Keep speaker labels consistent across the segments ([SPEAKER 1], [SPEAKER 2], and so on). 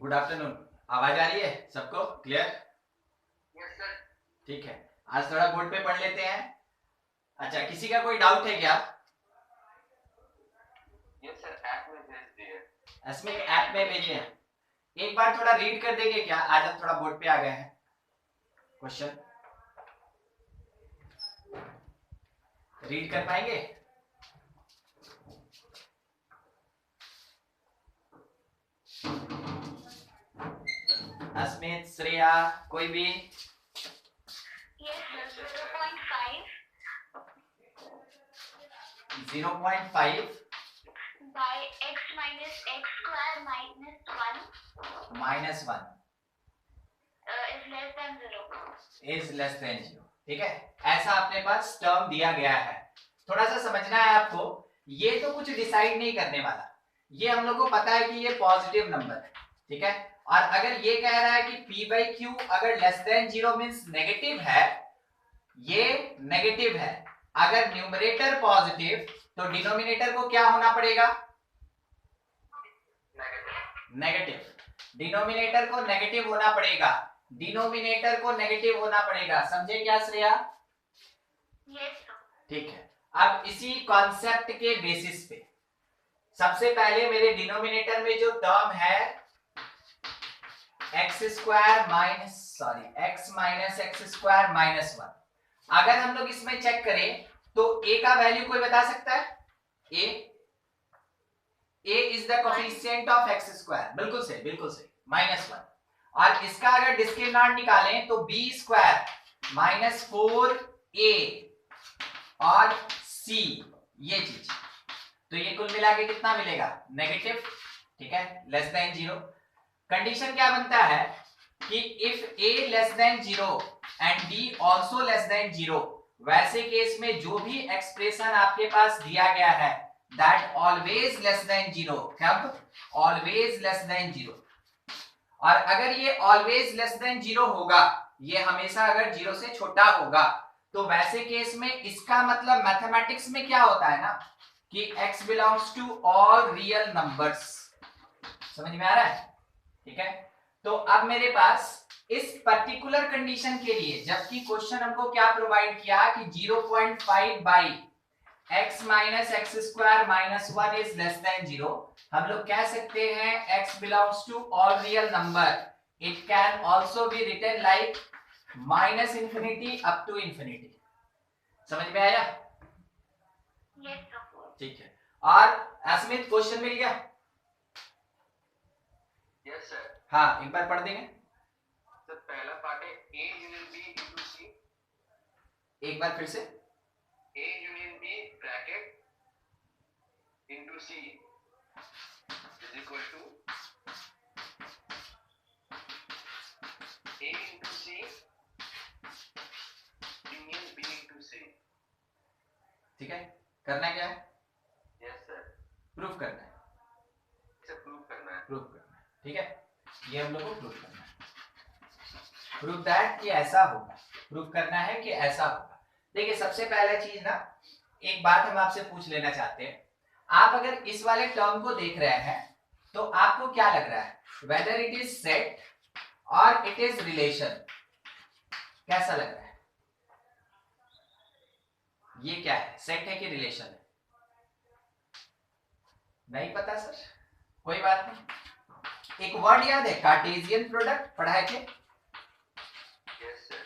[SPEAKER 1] Good afternoon. आवाज आ रही है सबको क्लियर?
[SPEAKER 2] Yes sir.
[SPEAKER 1] ठीक है, आज थोड़ा बोर्ड पे पढ़ लेते हैं। अच्छा, किसी का कोई डाउट है क्या?
[SPEAKER 2] यस सर, ऐप में भेज दिए।
[SPEAKER 1] इसमें ऐप में भेजे हैं। एक बार थोड़ा रीड कर देंगे क्या? आज हम थोड़ा बोर्ड पे आ गए हैं। क्वेश्चन रीड कर पाएंगे? अस्मित, श्रेया, कोई भी?
[SPEAKER 3] Yes, sir. 0.5
[SPEAKER 1] 0.5
[SPEAKER 3] by x minus x square minus 1
[SPEAKER 1] minus 1
[SPEAKER 3] is less than 0.
[SPEAKER 1] Is less than 0। ठीक है, ऐसा अपने पास टर्म दिया गया है। थोड़ा सा समझना है आपको। ये तो कुछ डिसाइड नहीं करने वाला, ये हम लोग को पता है कि ये पॉजिटिव नंबर है। ठीक है, और अगर ये कह रहा है कि p बाई क्यू अगर लेस देन 0 मीन्स नेगेटिव है, ये नेगेटिव है। अगर न्यूमरेटर पॉजिटिव तो डिनोमिनेटर को क्या होना पड़ेगा? नेगेटिव। डिनोमिनेटर को नेगेटिव होना पड़ेगा। डिनोमिनेटर को नेगेटिव होना पड़ेगा। समझे क्या श्रेया?
[SPEAKER 3] Yes, sir.
[SPEAKER 1] ठीक है, अब इसी कॉन्सेप्ट के बेसिस पे सबसे पहले मेरे डिनोमिनेटर में जो टर्म है x square minus x minus x square minus 1, अगर हम लोग इसमें चेक करें तो a का वैल्यू कोई बता सकता है? a is the coefficient of x square. बिल्कुल सही, बिल्कुल सही, माइनस 1। और इसका अगर डिस्क्रिमिनेंट निकालें तो b स्क्वायर माइनस 4a और c, ये चीज। तो ये कुल मिला के कितना मिलेगा? नेगेटिव। ठीक है, लेस देन 0। कंडीशन क्या बनता है कि if a less than 0 and b also less than 0, वैसे केस में जो भी एक्सप्रेशन आपके पास दिया गया है दैट ऑलवेज लेस देन 0। कब? Always less than 0। और अगर ये ऑलवेज लेस देन 0 होगा, ये हमेशा अगर 0 से छोटा होगा, तो वैसे केस में इसका मतलब मैथमेटिक्स में क्या होता है ना कि x belongs to all real numbers. समझ में आ रहा है? ठीक है, तो अब मेरे पास इस पर्टिकुलर कंडीशन के लिए, जबकि क्वेश्चन हमको क्या प्रोवाइड किया कि 0.5 by x minus x square minus 1 is less than 0, हम लोग कह सकते हैं x belongs to all real number. It can also be written like minus infinity up to infinity. समझ में आया?
[SPEAKER 3] Yes, sir.
[SPEAKER 1] ठीक है, और अस्मित क्वेश्चन मिल गया?
[SPEAKER 2] Yes sir.
[SPEAKER 1] हाँ, एक बार पढ़ देंगे।
[SPEAKER 2] सर पहला पार्ट है a union b into c।
[SPEAKER 1] एक बार फिर से।
[SPEAKER 2] a union b bracket into c is equal to a into c union b into c।
[SPEAKER 1] ठीक है, करना क्या है?
[SPEAKER 2] Yes sir.
[SPEAKER 1] प्रूफ करना है।
[SPEAKER 2] इसे प्रूव करना है।
[SPEAKER 1] प्रूफ करना है। ठीक है, ये हम लोग को प्रूफ करना है। प्रूफ दैट कि ऐसा होगा। प्रूफ करना है कि ऐसा होगा। देखिए, सबसे पहला चीज ना, एक बात हम आपसे पूछ लेना चाहते हैं। आप अगर इस वाले टर्म को देख रहे हैं तो आपको क्या लग रहा है? वेदर इट इज सेट और इट इज रिलेशन, कैसा लग रहा है? ये क्या है? सेट है कि रिलेशन है? नहीं पता सर, कोई बात नहीं। एक वर्ड याद है, कार्टेशियन प्रोडक्ट, पढ़ाए थे?
[SPEAKER 2] Yes sir.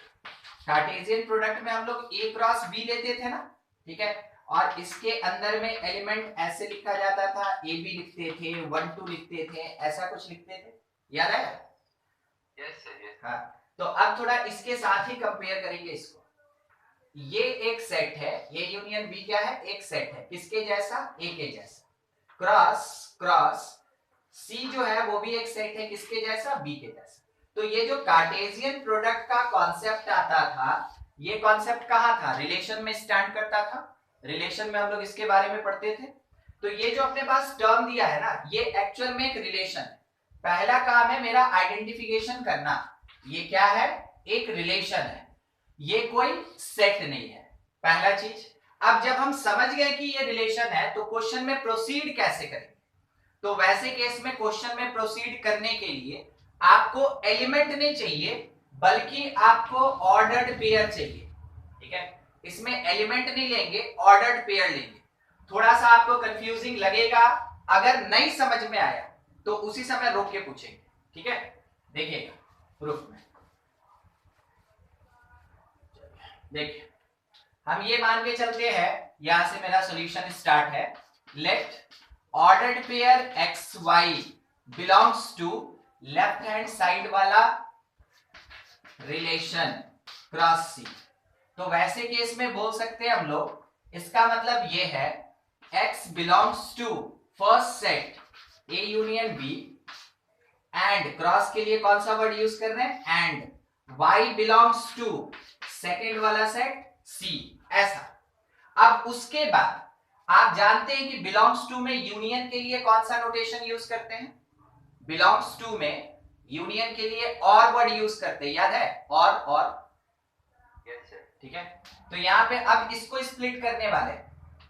[SPEAKER 1] कार्टेशियन प्रोडक्ट में हम लोग a क्रॉस b लेते थे ना। ठीक है, और इसके अंदर में एलिमेंट ऐसे लिखा जाता था, a b लिखते थे, 1 2 लिखते थे, ऐसा कुछ लिखते थे, याद है?
[SPEAKER 2] Yes sir. यस।
[SPEAKER 1] हाँ, तो अब थोड़ा इसके साथ ही कंपेयर करेंगे इसको। ये एक सेट है, ये यूनियन b क्या है? एक सेट है, किसके जैसा? a के जैसा। क्रॉस क्रॉस c जो है वो भी एक सेट है, किसके जैसा? b के जैसा। तो ये जो कार्टेशियन प्रोडक्ट का कॉन्सेप्ट आता था, ये कॉन्सेप्ट कहाँ था? रिलेशन में स्टैंड करता था। रिलेशन में हम लोग इसके बारे में पढ़ते थे। तो ये जो अपने पास टर्म दिया है ना, ये एक्चुअल में एक रिलेशन है। पहला काम है मेरा आइडेंटिफिकेशन करना, ये क्या है? एक रिलेशन है, ये कोई सेट नहीं है। पहला चीज। अब जब हम समझ गए कि ये रिलेशन है तो क्वेश्चन में प्रोसीड कैसे करेंगे? तो वैसे केस में क्वेश्चन में प्रोसीड करने के लिए आपको एलिमेंट नहीं चाहिए बल्कि आपको ऑर्डर्ड पेयर चाहिए। ठीक है, इसमें एलिमेंट नहीं लेंगे, ऑर्डर्ड पेयर लेंगे। थोड़ा सा आपको कंफ्यूजिंग लगेगा, अगर नहीं समझ में आया तो उसी समय रोक के पूछेंगे। ठीक है, देखिएगा प्रूफ में। देखिए हम ये मान के चलते हैं, यहां से मेरा सॉल्यूशन स्टार्ट है। Let ordered pair x y belongs to left hand side वाला रिलेशन क्रॉस सी। तो वैसे केस में बोल सकते हैं हम लोग, इसका मतलब ये है x belongs to first set A union B and cross के लिए कौन सा वर्ड यूज कर रहे हैं, and y belongs to second वाला सेट C, ऐसा। अब उसके बाद आप जानते हैं कि बिलोंग्स टू में यूनियन के लिए कौन सा नोटेशन यूज करते हैं, बिलोंग्स टू में यूनियन के लिए और वर्ड यूज करते हैं, याद है, और
[SPEAKER 2] यस सर।
[SPEAKER 1] ठीक है, तो यहां पे अब इसको स्प्लिट करने वाले,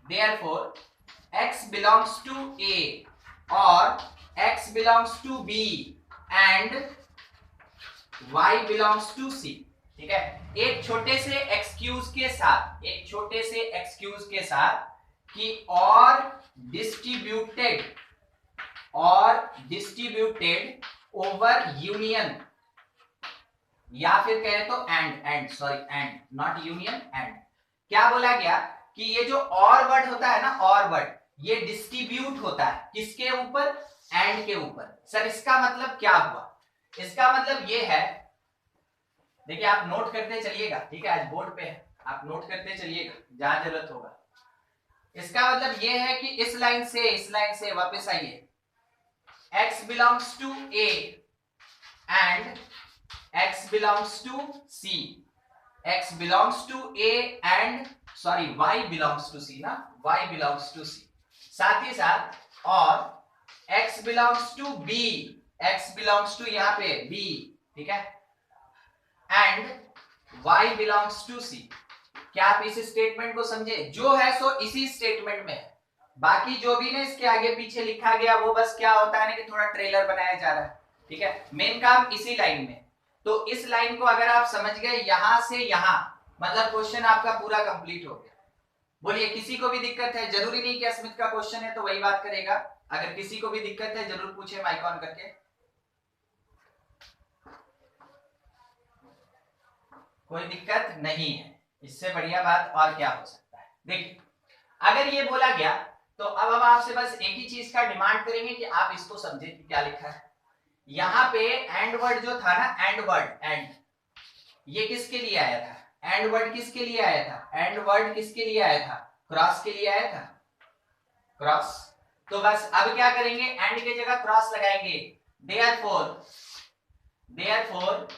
[SPEAKER 1] therefore x belongs to A और x belongs to B and y belongs to C। ठीक है, एक छोटे से एक्सक्यूज के साथ, एक छोटे से एक्सक्यूज के साथ कि और डिस्ट्रीब्यूटेड ओवर यूनियन, या फिर कहे तो एंड नॉट यूनियन, एंड। क्या बोला गया कि ये जो और वर्ड होता है ना, और वर्ड ये डिस्ट्रीब्यूट होता है किसके ऊपर, एंड के ऊपर। सर इसका मतलब क्या हुआ, इसका मतलब ये है, देखिए आप नोट करते चलिएगा। ठीक है, आज बोर्ड पे है, आप नोट करते चलिएगा जहां जरूरत होगा। इसका मतलब ये है कि इस लाइन से वापस आइए, x belongs to A and x belongs to C, x belongs to A and y belongs to C ना, y belongs to C। साथ ही साथ और x belongs to B, x belongs to यहाँ पे B, ठीक है, and y belongs to C। क्या आप इस स्टेटमेंट को समझे, जो है सो इसी स्टेटमेंट में है, बाकी जो भी ना इसके आगे पीछे लिखा गया वो बस क्या होता है ना कि थोड़ा ट्रेलर बनाया जा रहा है। ठीक है, मेन काम इसी लाइन में। तो इस लाइन को अगर आप समझ गए यहां से यहां, मतलब क्वेश्चन आपका पूरा कंप्लीट हो गया। बोलिए किसी को भी दिक्कत है, जरूरी नहीं कि अस्मित का क्वेश्चन है तो वही बात करेगा, अगर किसी को भी दिक्कत है जरूर पूछे माइक ऑन करके। कोई दिक्कत नहीं है, इससे बढ़िया बात और क्या हो सकता है। देखिए अगर ये बोला गया तो अब हम आपसे बस एक ही चीज का डिमांड करेंगे कि आप इसको समझे कि क्या लिखा है। यहाँ पे एंड वर्ड जो था ना, एंड वर्ड, एंड ये किसके लिए आया था, एंड वर्ड किसके लिए आया था, एंड वर्ड किसके लिए आया था, क्रॉस के लिए आया था, क्रॉस। तो बस अब क्या करेंगे, एंड की जगह क्रॉस लगाएंगे। Therefore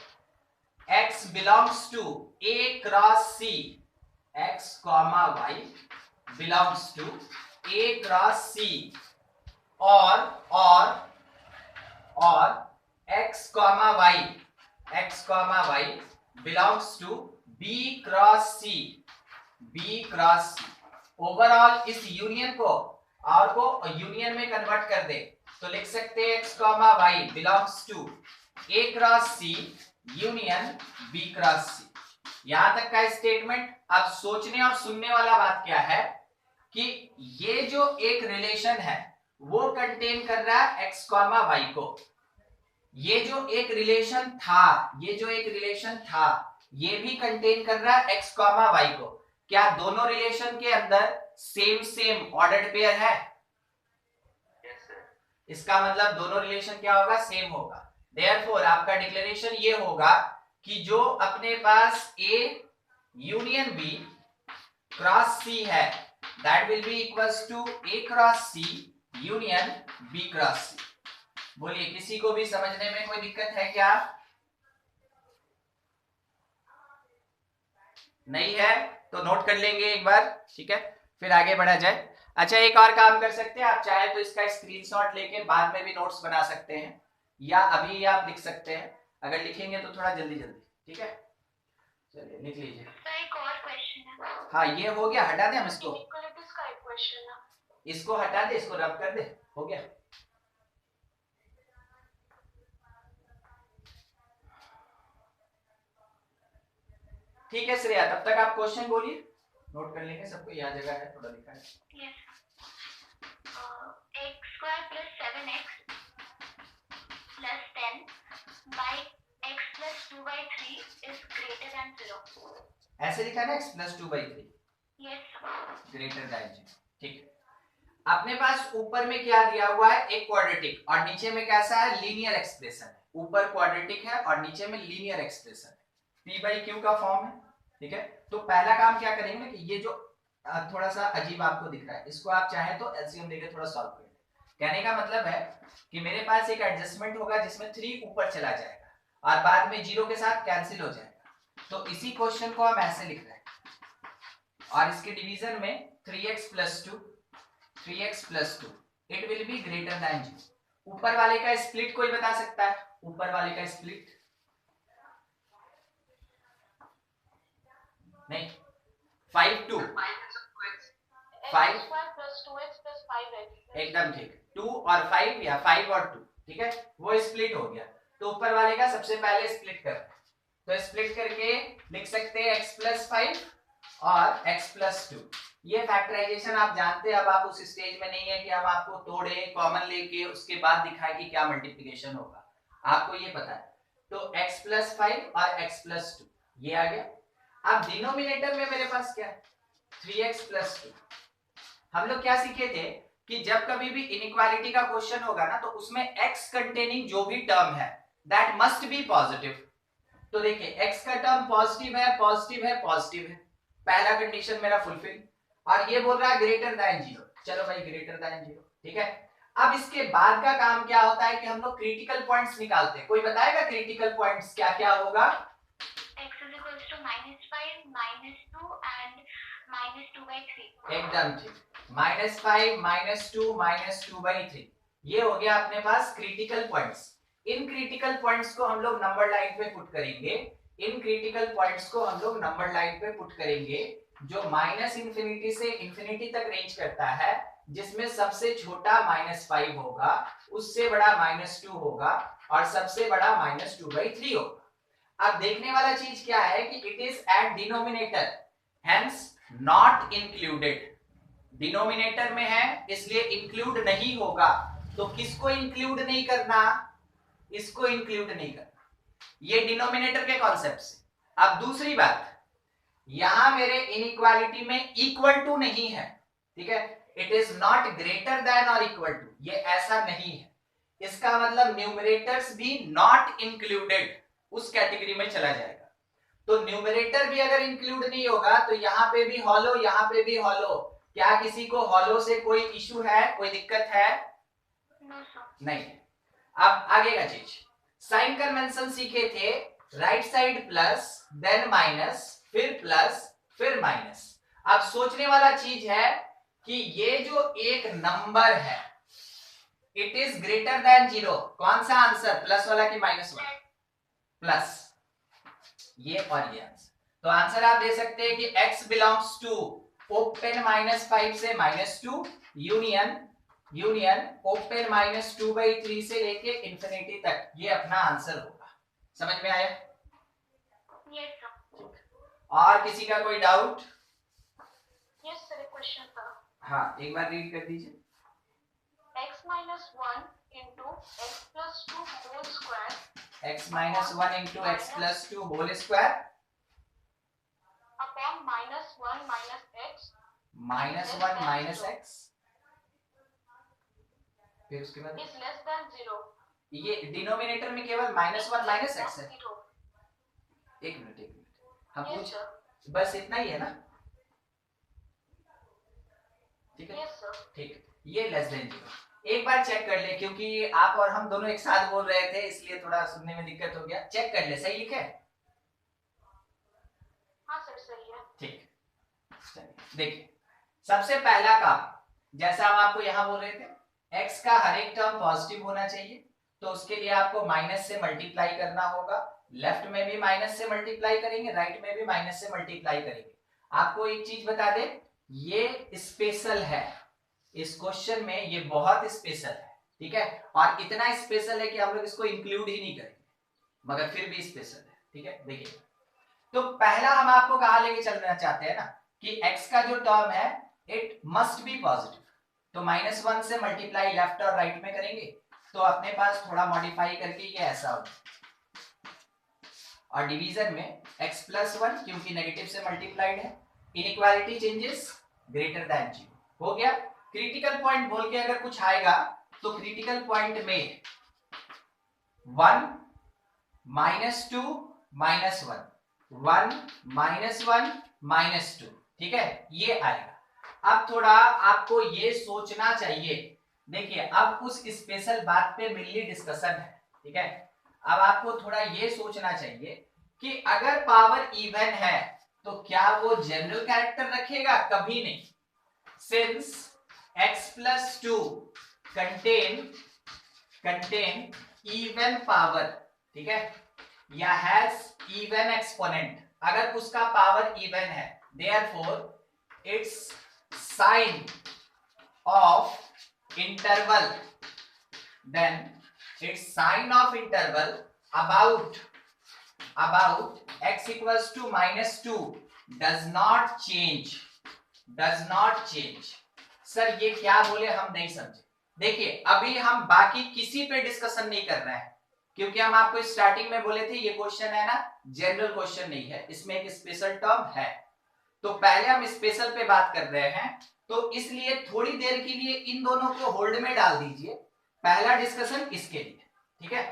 [SPEAKER 1] x belongs to A cross C, x comma y belongs to A cross C और x comma y belongs to B cross C, B cross C। Overall इस यूनियन को और को यूनियन में convert कर दे तो लिख सकते हैं x comma y belongs to A cross C union B cross C। यहां तक का स्टेटमेंट। अब सोचने और सुनने वाला बात क्या है कि ये जो एक रिलेशन है वो कंटेन कर रहा है x कॉमा y को, ये जो एक रिलेशन था ये भी कंटेन कर रहा है x कॉमा y को। क्या दोनों रिलेशन के अंदर सेम ऑर्डर्ड पेयर है?
[SPEAKER 2] Yes sir.
[SPEAKER 1] इसका मतलब दोनों रिलेशन क्या होगा, सेम होगा। Therefore, आपका डिक्लेरेशन ये होगा कि जो अपने पास A union B cross C है that will be equals to A cross C union B cross C। बोलिए किसी को भी समझने में कोई दिक्कत है क्या? नहीं है तो नोट कर लेंगे एक बार, ठीक है, फिर आगे बढ़ा जाए। अच्छा एक और काम कर सकते हैं, आप चाहे तो इसका स्क्रीनशॉट लेके बाद में भी नोट्स बना सकते हैं या अभी आप लिख सकते हैं, अगर लिखेंगे तो थोड़ा जल्दी, ठीक है। चलिए लिख लीजिए।
[SPEAKER 3] एक और क्वेश्चन है।
[SPEAKER 1] हाँ ये हो गया, हटा दे हम इसको,
[SPEAKER 3] इक्वलिटीज का एक क्वेश्चन है।
[SPEAKER 1] इसको हटा दे, इसको रब कर दे, हो गया। ठीक है श्रेया, तब तक आप क्वेश्चन बोलिए, नोट कर लेंगे, सबको यहाँ जगह है, थोड़ा लिखा है।
[SPEAKER 3] Yes. X square plus 7x plus 10 by x plus 2 by 3 is greater than 0.
[SPEAKER 1] ऐसे लिखा है ना, x plus 2/3
[SPEAKER 3] Yes.
[SPEAKER 1] Greater than 0। ठीक है, अपने पास ऊपर में क्या दिया हुआ है, एक क्वाड्रेटिक, और नीचे में कैसा है, लीनियर एक्सप्रेशन है। ऊपर क्वाड्रेटिक है और नीचे में लीनियर एक्सप्रेशन है, p/q का फॉर्म है। ठीक है, तो पहला काम क्या करेंगे ना कि ये जो थोड़ा सा अजीब आपको दिख रहा है, इसको आप चाहे तो एलसीएम लेके थोड़ा सॉल्व कर लें। कहने का मतलब है कि मेरे पास एक एडजस्टमेंट होगा जिसमें 3 ऊपर चला जाएगा और बाद में 0 के साथ कैंसिल हो जाएगा। तो इसी क्वेश्चन को हम ऐसे लिख रहे हैं, और इसके डिवीजन में 3x plus 2 it will be greater than 0। ऊपर वाले का स्प्लिट कोई बता सकता है, ऊपर वाले का स्प्लिट? नहीं, 5 2 5
[SPEAKER 3] plus 2x plus 5x.
[SPEAKER 1] एकदम ठीक, 2 और 5 या 5 और 2, ठीक है, वो स्प्लिट हो गया। तो ऊपर वाले का सबसे पहले स्प्लिट कर, तो स्प्लिट करके लिख सकते हैं x plus 5 और x plus 2। ये फैक्टराइजेशन आप जानते हैं, अब आप उस स्टेज में नहीं है कि हम आपको तोड़े कॉमन लेके उसके बाद दिखाएं कि क्या मल्टीप्लिकेशन होगा, आपको ये पता है। तो x plus 5 और x plus 2 ये आ गया। अब डिनोमिनेटर में मेरे पास क्या है, 3x plus 2। हम लोग क्या सीखे थे कि जब कभी भी इनइक्वालिटी का क्वेश्चन होगा ना, तो उसमें x कंटेनिंग जो भी टर्म है दैट मस्ट बी पॉजिटिव। तो देखिए x का टर्म पॉजिटिव है, पॉजिटिव है, पॉजिटिव है, पहला कंडीशन मेरा फुलफिल। और ये बोल रहा है ग्रेटर दैन 0, चलो भाई ग्रेटर दैन 0, ठीक है। अब इसके बाद का काम क्या होता है कि हम लोग क्रिटिकल पॉइंट्स निकालते हैं। कोई बताएगा क्रिटिकल पॉइंट्स क्या क्या होगा?
[SPEAKER 3] X is equals to -5, -2 and -2/3.
[SPEAKER 1] एकदम ठीक, -5, -2, -2/3 ये हो गया अपने पास क्रिटिकल पॉइंट्स। इन क्रिटिकल पॉइंट्स को हम लोग नंबर लाइन पे पुट करेंगे, इन क्रिटिकल पॉइंट्स को हम लोग नंबर लाइन पे पुट करेंगे जो -इंफिनिटी से इंफिनिटी तक रेंज करता है, जिसमें सबसे छोटा -5 होगा, उससे बड़ा -2 होगा और सबसे बड़ा -2/3 होगा। अब देखने वाला चीज क्या है कि it is at denominator, hence not included. Denominator में है इसलिए इंक्लूड नहीं होगा। तो किसको इंक्लूड नहीं करना? इसको इंक्लूड नहीं करना, ये डिनोमिनेटर के कॉन्सेप्ट से। अब दूसरी बात, यहां मेरे इनइक्वालिटी में इक्वल टू नहीं है, ठीक है, it is not greater than और इक्वल टू, ये ऐसा नहीं है। इसका मतलब न्यूमरेटर्स भी नॉट इंक्लूडेड उस कैटेगरी में चला जाएगा। तो न्यूमरेटर भी अगर इंक्लूड नहीं होगा तो यहाँ पे भी हॉलो, यहाँ पे भी हॉलो। क्या किसी को हॉलो से कोई इशू है, कोई दिक्कत है? नहीं। अब आगे का चीज, साइन कन्वेंशन सीखे थे, right side plus then minus, फिर प्लस फिर माइनस। अब सोचने वाला चीज है कि ये जो एक नंबर है इट इज ग्रेटर देन 0, कौन सा आंसर, प्लस वाला कि माइनस वाला? प्लस, ये और ये आंसर। तो आंसर आप दे सकते हैं कि x बिलोंग्स टू ओपन -5 से -2 यूनियन ओपन -2/3 से लेके इंफिनिटी तक, ये अपना आंसर होगा। समझ में आया?
[SPEAKER 3] Yes sir.
[SPEAKER 1] और किसी का कोई doubt?
[SPEAKER 3] Yes sir, a question sir.
[SPEAKER 1] हाँ, एक बार रीड कर दीजिए।
[SPEAKER 3] X minus 1 into x plus 2 whole square
[SPEAKER 1] x minus 1 into x plus 2 whole square
[SPEAKER 3] upon -1 minus x
[SPEAKER 1] -1 minus x, फिर उसके बाद
[SPEAKER 3] is less than 0.
[SPEAKER 1] ये डिनोमिनेटर में केवल -1 minus x है। एक मिनट हम
[SPEAKER 3] Yes
[SPEAKER 1] पूछ,
[SPEAKER 3] sir.
[SPEAKER 1] बस इतना ही है ना? ठीक है,
[SPEAKER 3] Yes sir.
[SPEAKER 1] ठीक, ये लेस देन 0। एक बार चेक कर ले, क्योंकि आप और हम दोनों एक साथ बोल रहे थे इसलिए थोड़ा सुनने में दिक्कत हो गया। चेक कर ले, सही लिखे?
[SPEAKER 3] हाँ सर सही है।
[SPEAKER 1] ठीक, देखिए सबसे पहला काम, जैसा हम आपको यहाँ बोल रहे थे, x का हर एक टर्म पॉजिटिव होना चाहिए, तो उसके लिए आपको माइनस से मल्टीप्लाई करना होगा। लेफ्ट में भी माइनस से मल्टीप्लाई करेंगे, राइट में भी माइनस से मल्टीप्लाई करेंगे। आपको एक चीज बता दे, ये स्पेशल है, इस क्वेश्चन में ये बहुत स्पेशल है, ठीक है, और इतना स्पेशल है कि हम लोग इसको इंक्लूड ही नहीं करेंगे, मगर फिर भी स्पेशल है, ठीक है। देखिए तो पहला हम आपको कहां लेके चलना चाहते हैं ना कि x का जो टर्म है इट मस्ट बी पॉजिटिव, तो -1 से मल्टीप्लाई लेफ्ट और राइट में करेंगे तो अपने पास थोड़ा मॉडिफाई करके ये ऐसा हो, और डिवीजन में x + 1 क्योंकि नेगेटिव से मल्टीप्लाइड है, इनइक्वालिटी चेंजेस ग्रेटर देन 0 हो गया। क्रिटिकल पॉइंट बोल के अगर कुछ आएगा तो क्रिटिकल पॉइंट में 1 -2 -1 1 -1 -2, ठीक है, ये आएगा। अब थोड़ा आपको ये सोचना चाहिए, देखिए अब उस स्पेशल बात पे मिलनी डिस्कशन है, ठीक है। अब आपको थोड़ा ये सोचना चाहिए कि अगर पावर इवन है तो क्या वो जनरल कैरेक्टर रखेगा? कभी नहीं। Since x + 2 contain even power, ठीक है, या हैज इवन एक्सपोनेंट, अगर उसका पावर इवन है therefore its sign of interval, then its sign of interval about x equals to -2 does not change। Sir ये क्या बोले हम नहीं समझे। देखिए अभी हम बाकी किसी पे डिस्कशन नहीं कर रहे हैं क्योंकि हम आपको स्टार्टिंग में बोले थे ये क्वेश्चन है ना जनरल क्वेश्चन नहीं है, इसमें एक स्पेशल टर्म है, तो पहले हम स्पेशल पे बात कर रहे हैं, तो इसलिए थोड़ी देर के लिए इन दोनों को होल्ड में डाल दीजिए, पहला डिस्कशन इसके लिए, ठीक है।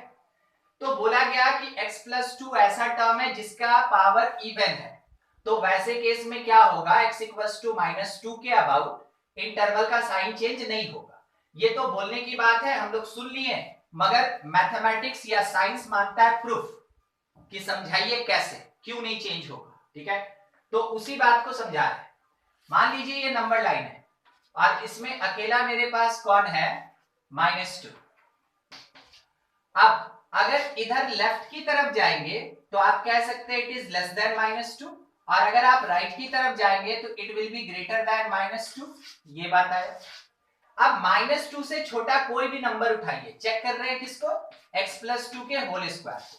[SPEAKER 1] तो बोला गया कि x + 2 ऐसा टर्म है जिसका पावर इवन है, तो वैसे केस में क्या होगा, x = -2 के अबाउट इंटरवल का साइन चेंज नहीं होगा। ये तो बोलने की बात है, हम लोग सुन लिए, मगर मैथमेटिक्स या साइंस मांगता है प्रूफ कि समझाइए कैसे, क्यों नहीं चेंज होगा, ठीक है। तो उसी बात को समझा रहे हैं। मान लीजिए ये नंबर लाइन है और इसमें अकेला मेरे पास कौन है, -2। अब अगर इधर लेफ्ट की तरफ जाएंगे तो आप कह सकते हैं इट इज लेस देन -2, और अगर आप राइट की तरफ जाएंगे तो it will be greater then -2, ये बात है। अब -2 से छोटा कोई भी नंबर उठाइए, चेक कर रहे हैं किसको, x + 2 के होल स्क्वायर को।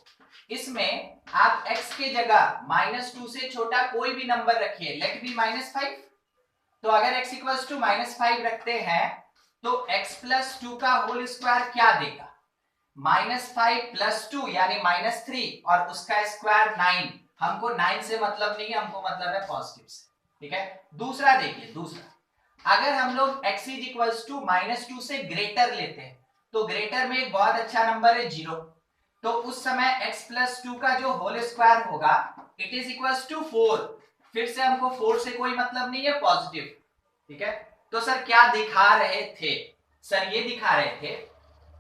[SPEAKER 1] इसमें आप x के जगह -2 से छोटा कोई भी नंबर रखिए, लेट बी -5। तो अगर x = -5 रखते हैं तो x + 2 का होल स्क्वायर क्या देगा, -5 + 2 यानी -3 और उसका स्क्वायर 9। हमको 9 से मतलब नहीं है, हमको मतलब है पॉजिटिव से, ठीक है। दूसरा देखिए, दूसरा अगर हम लोग x = -2 से ग्रेटर लेते हैं तो ग्रेटर में एक बहुत अच्छा नंबर है 0, तो उस समय x + 2 का जो होल स्क्वायर होगा इट इज इक्वल्स टू 4। फिर से हमको 4 से कोई मतलब नहीं है, पॉजिटिव, ठीक है। तो सर क्या दिखा रहे थे, सर ये दिखा रहे थे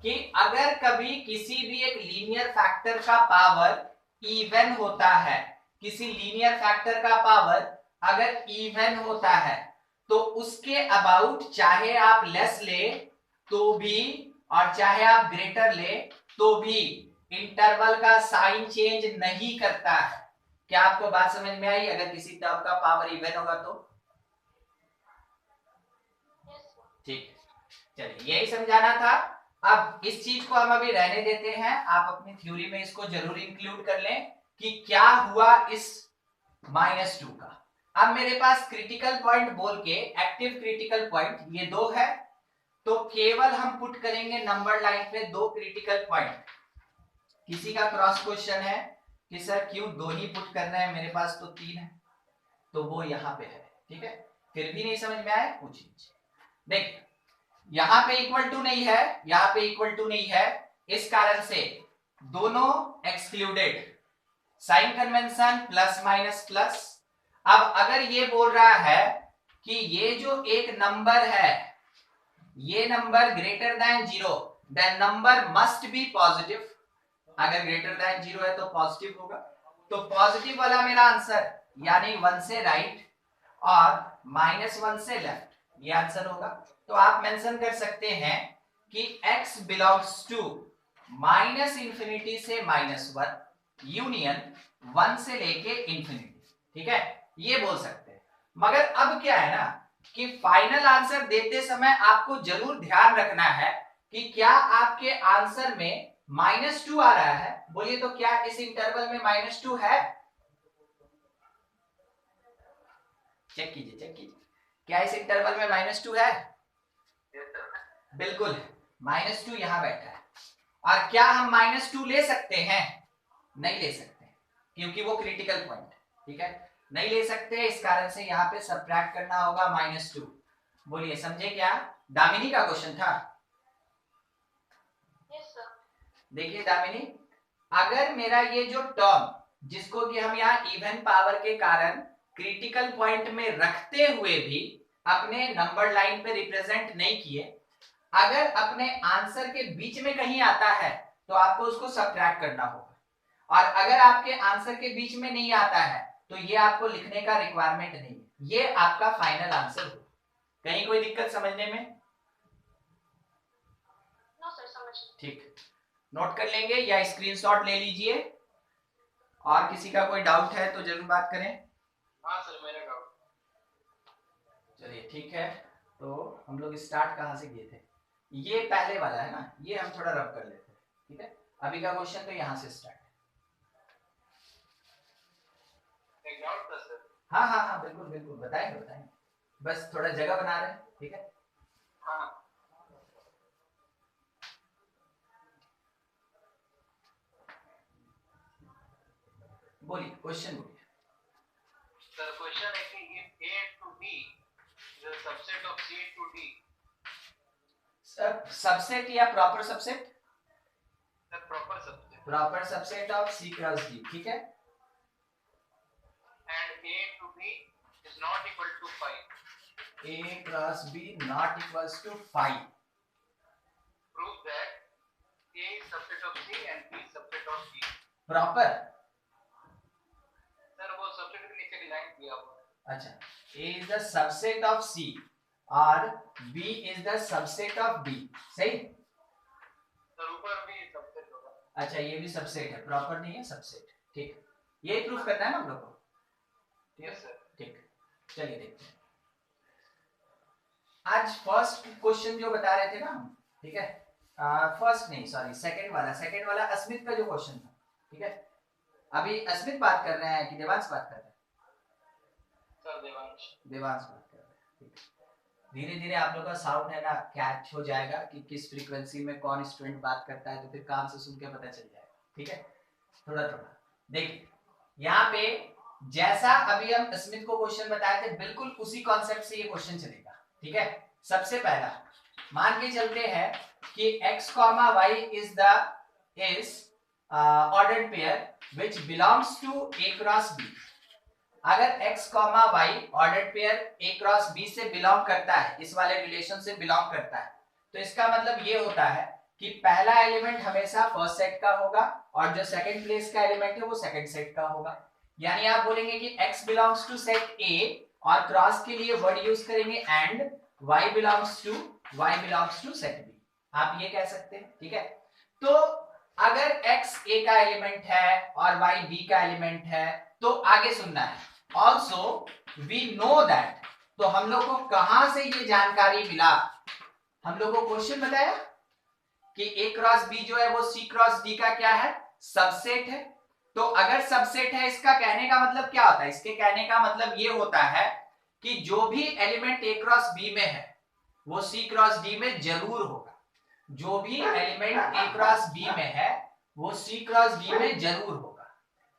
[SPEAKER 1] कि अगर कभी किसी भी एक लीनियर फैक्टर का पावर इवन होता है, किसी लीनियर फैक्टर का पावर अगर इवन होता है तो उसके अबाउट चाहे आप लेस ले तो भी और चाहे आप ग्रेटर ले तो भी इंटरवल का साइन चेंज नहीं करता है। क्या आपको बात समझ में आई? अगर किसी टर्म का पावर इवन होगा तो ठीक, चलिए यही समझाना था। अब इस चीज को हम अभी रहने देते हैं, आप अपनी थ्योरी में इसको जरूर इंक्लूड कर लें कि क्या हुआ इस -2 का। अब मेरे पास क्रिटिकल पॉइंट बोल के एक्टिव क्रिटिकल पॉइंट ये 2 है, तो केवल हम पुट करेंगे नंबर लाइन पे 2 क्रिटिकल पॉइंट। किसी का क्रॉस क्वेश्चन है कि सर क्यों 2 ही पुट कर रहे हैं, मेरे पास तो 3 है, तो वो यहाँ पे है, ठीक है। फिर भी नहीं समझ में आया, पूछ लीजिए। देखिए यहाँ पे =2 नहीं है, यहाँ पे =2 नहीं है, इस कारण से दोनों एक्सक्लूडेड, साइन कन्वेंशन +- अब अगर ये बोल रहा है कि ये जो एक नंबर है ये number greater than 0 then number must be positive, अगर ग्रेटर देन 0 है तो पॉजिटिव होगा, तो पॉजिटिव वाला मेरा आंसर यानी 1 से राइट और -1 से लेफ्ट, ये आंसर होगा। तो आप मेंशन कर सकते हैं कि x बिलोंग्स टू -∞ से -1 यूनियन 1 से लेके इंफिनिटी, ठीक है, ये बोल सकते हैं। मगर अब क्या है ना कि फाइनल आंसर देते समय आपको जरूर ध्यान रखना है कि क्या आपके आंसर में -2 आ रहा है, बोलिए तो क्या इस इंटरवल में -2 है? चेक कीजिए, चेक कीजिए, क्या इस इंटरवल में -2 है?
[SPEAKER 2] Yes, sir.
[SPEAKER 1] बिल्कुल है, -2 यहां बैठा है। और क्या हम -2 ले सकते हैं? नहीं ले सकते, क्योंकि वो क्रिटिकल पॉइंट है, ठीक है, नहीं ले सकते, इस कारण से यहाँ पे सबट्रैक्ट करना होगा -2। बोलिए, समझे क्या? दामिनी का क्वेश्चन था।
[SPEAKER 3] Yes, sir.
[SPEAKER 1] देखिए दामिनी, अगर मेरा ये जो टर्म जिसको कि हम यहाँ इवन पावर के कारण क्रिटिकल पॉइंट में रखते हुए भी अपने नंबर लाइन पे रिप्रेजेंट नहीं किए, अगर अपने आंसर के बीच में कहीं आता है तो आपको उसको सबट्रैक्ट करना होगा, और अगर आपके आंसर के बीच में नहीं आता है तो ये आपको लिखने का रिक्वायरमेंट नहीं है, ये आपका फाइनल आंसर होगा। कहीं कोई दिक्कत समझने में?
[SPEAKER 3] No, sir, समझ गई।
[SPEAKER 1] ठीक, नोट कर लेंगे या स्क्रीनशॉट ले लीजिए, और किसी का कोई डाउट है तो जरूर बात करें।
[SPEAKER 2] हाँ सर, मेरा डाउट।
[SPEAKER 1] चलिए ठीक है, तो हम लोग स्टार्ट कहाँ से किए थे? ये पहले वाला है ना, ये हम थोड़ा रब कर लेते हैं, ठीक है। अभी का क्वेश्चन तो यहाँ से स्टार्ट है।
[SPEAKER 2] एक डाउट था सर।
[SPEAKER 1] हाँ हाँ हाँ, बिल्कुल बिल्कुल, बताएंगे बताएंगे, बस थोड़ा जगह बना रहे हैं, ठीक है।
[SPEAKER 2] हाँ
[SPEAKER 1] बोलिए, क्वेश्चन बोलिए।
[SPEAKER 2] सर, क्वेश्चन है कि if A to B is a subset of C to D,
[SPEAKER 1] subset या proper subset?
[SPEAKER 2] the proper subset,
[SPEAKER 1] proper subset of C cross D, ठीक है।
[SPEAKER 2] and A to B is not equal to 5,
[SPEAKER 1] A cross B not equals to 5।
[SPEAKER 2] prove that A is subset of C and B is subset of D।
[SPEAKER 1] Proper,
[SPEAKER 2] sir वो subset के नीचे line दिया हुआ है।
[SPEAKER 1] अच्छा, A is the subset of C और B is the subset of D, सही।
[SPEAKER 2] Sir ऊपर भी subset होगा।
[SPEAKER 1] अच्छा, ये भी सबसेट है, प्रॉपर नहीं है, सबसेट, ठीक। ये प्रूफ करना है ना हम लोग को,
[SPEAKER 2] यस सर।
[SPEAKER 1] ठीक। चलिए देखते हैं। आज फर्स्ट क्वेश्चन जो बता रहे थे ना हम, ठीक है, फर्स्ट नहीं, सॉरी, सेकंड वाला अस्मित का जो क्वेश्चन था, ठीक है। अभी अस्मित बात कर रहे हैं कि देवांश बात कर रहे हैं?
[SPEAKER 2] सर देवांश।
[SPEAKER 1] देवांश बात कर रहे हैं, ठीक है। धीरे धीरे आप लोग का साउंड है ना कैच हो जाएगा कि किस फ्रीक्वेंसी में कौन स्टूडेंट बात करता है, तो फिर काम से सुन के पता चल जाएगा, ठीक है। थोड़ा थोड़ा देखिए, यहाँ पे जैसा अभी हम स्मिथ को क्वेश्चन बताए थे, बिल्कुल उसी कॉन्सेप्ट से ये क्वेश्चन चलेगा, ठीक है। सबसे पहला मान के चलते हैं कि x, y is ordered pair which belongs to A cross B। अगर x, y ordered pair A cross B से बिलोंग करता है, इस वाले रिलेशन से बिलोंग करता है, तो इसका मतलब ये होता है कि पहला एलिमेंट हमेशा फर्स्ट सेट का होगा और जो सेकंड प्लेस का एलिमेंट है वो सेकंड सेट का होगा। यानी आप बोलेंगे कि x belongs to set A और क्रॉस के लिए वर्ड यूज करेंगे and y belongs to set B। आप ये कह सकते हैं, ठीक है। तो अगर x A का एलिमेंट है और y B का एलिमेंट है, तो आगे सुनना है। ऑल्सो वी नो दैट, तो हम लोग को कहां से ये जानकारी मिला? हम लोग को क्वेश्चन बताया कि A क्रॉस B जो है वो C क्रॉस D का क्या है? सबसेट है। तो अगर सबसेट है, इसका कहने का मतलब क्या होता है? इसके कहने का मतलब ये होता है कि जो भी एलिमेंट A क्रॉस B में है वो C क्रॉस D में जरूर होगा। जो भी एलिमेंट A क्रॉस B में है वो C क्रॉस D में जरूर होगा।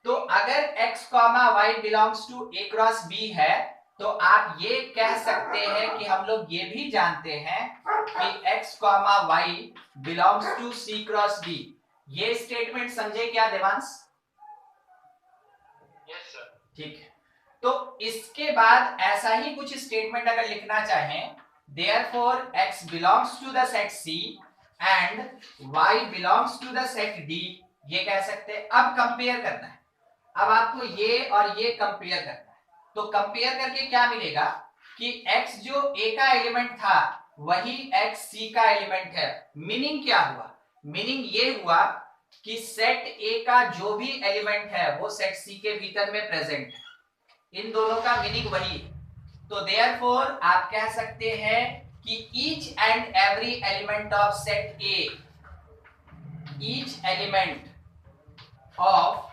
[SPEAKER 1] तो अगर x, y belongs to A cross B है, तो आप ये कह सकते हैं कि हम लोग ये भी जानते हैं कि x, y belongs to C cross D। ये स्टेटमेंट समझे क्या देवांश?
[SPEAKER 2] Yes sir.
[SPEAKER 1] ठीक है। तो इसके बाद ऐसा ही कुछ स्टेटमेंट अगर लिखना चाहें, therefore x belongs to the set C and y belongs to the set D, ये कह सकते हैं। अब कंपेयर करना है, अब आपको ये और ये कंपेयर करना है। तो कंपेयर करके क्या मिलेगा कि x जो A का एलिमेंट था वही x C का एलिमेंट है। मीनिंग क्या हुआ? मीनिंग ये हुआ कि सेट A का जो भी एलिमेंट है वो सेट C के भीतर में प्रेजेंट है। इन दोनों का मीनिंग वही है। तो देयरफॉर आप कह सकते हैं कि each and every element of set A, each element of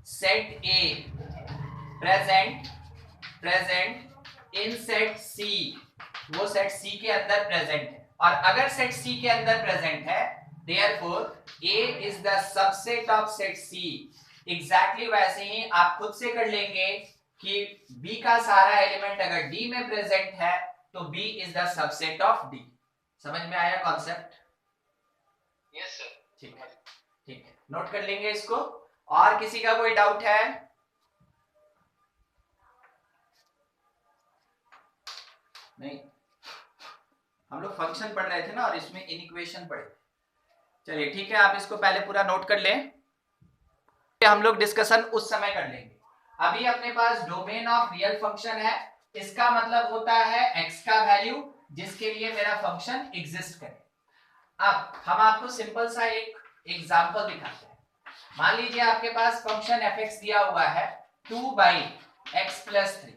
[SPEAKER 1] set A present in set C, वो सेट सी के अंदर प्रेजेंट है, और अगर सेट सी के अंदर प्रेजेंट है therefore A is the subset of set C। Exactly वैसे ही आप खुद से कर लेंगे कि B का सारा एलिमेंट अगर D में प्रेजेंट है तो B is the subset of D। समझ में आया कॉन्सेप्ट?
[SPEAKER 2] Yes sir.
[SPEAKER 1] ठीक है, ठीक है, नोट कर लेंगे इसको। और किसी का कोई डाउट है? नहीं, हम लोग फंक्शन पढ़ रहे थे ना और इसमें इनइक्वेशन पढ़े। चलिए ठीक है, आप इसको पहले पूरा नोट कर लें, हम लोग डिस्कशन उस समय कर लेंगे। अभी अपने पास डोमेन ऑफ रियल फंक्शन है, इसका मतलब होता है x का वैल्यू जिसके लिए मेरा फंक्शन एग्जिस्ट करे। अब हम आपको सिंपल सा एक एग्जांपल दिखाते हैं। मान लीजिए आपके पास फंक्शन fx दिया हुआ है 2/x+3,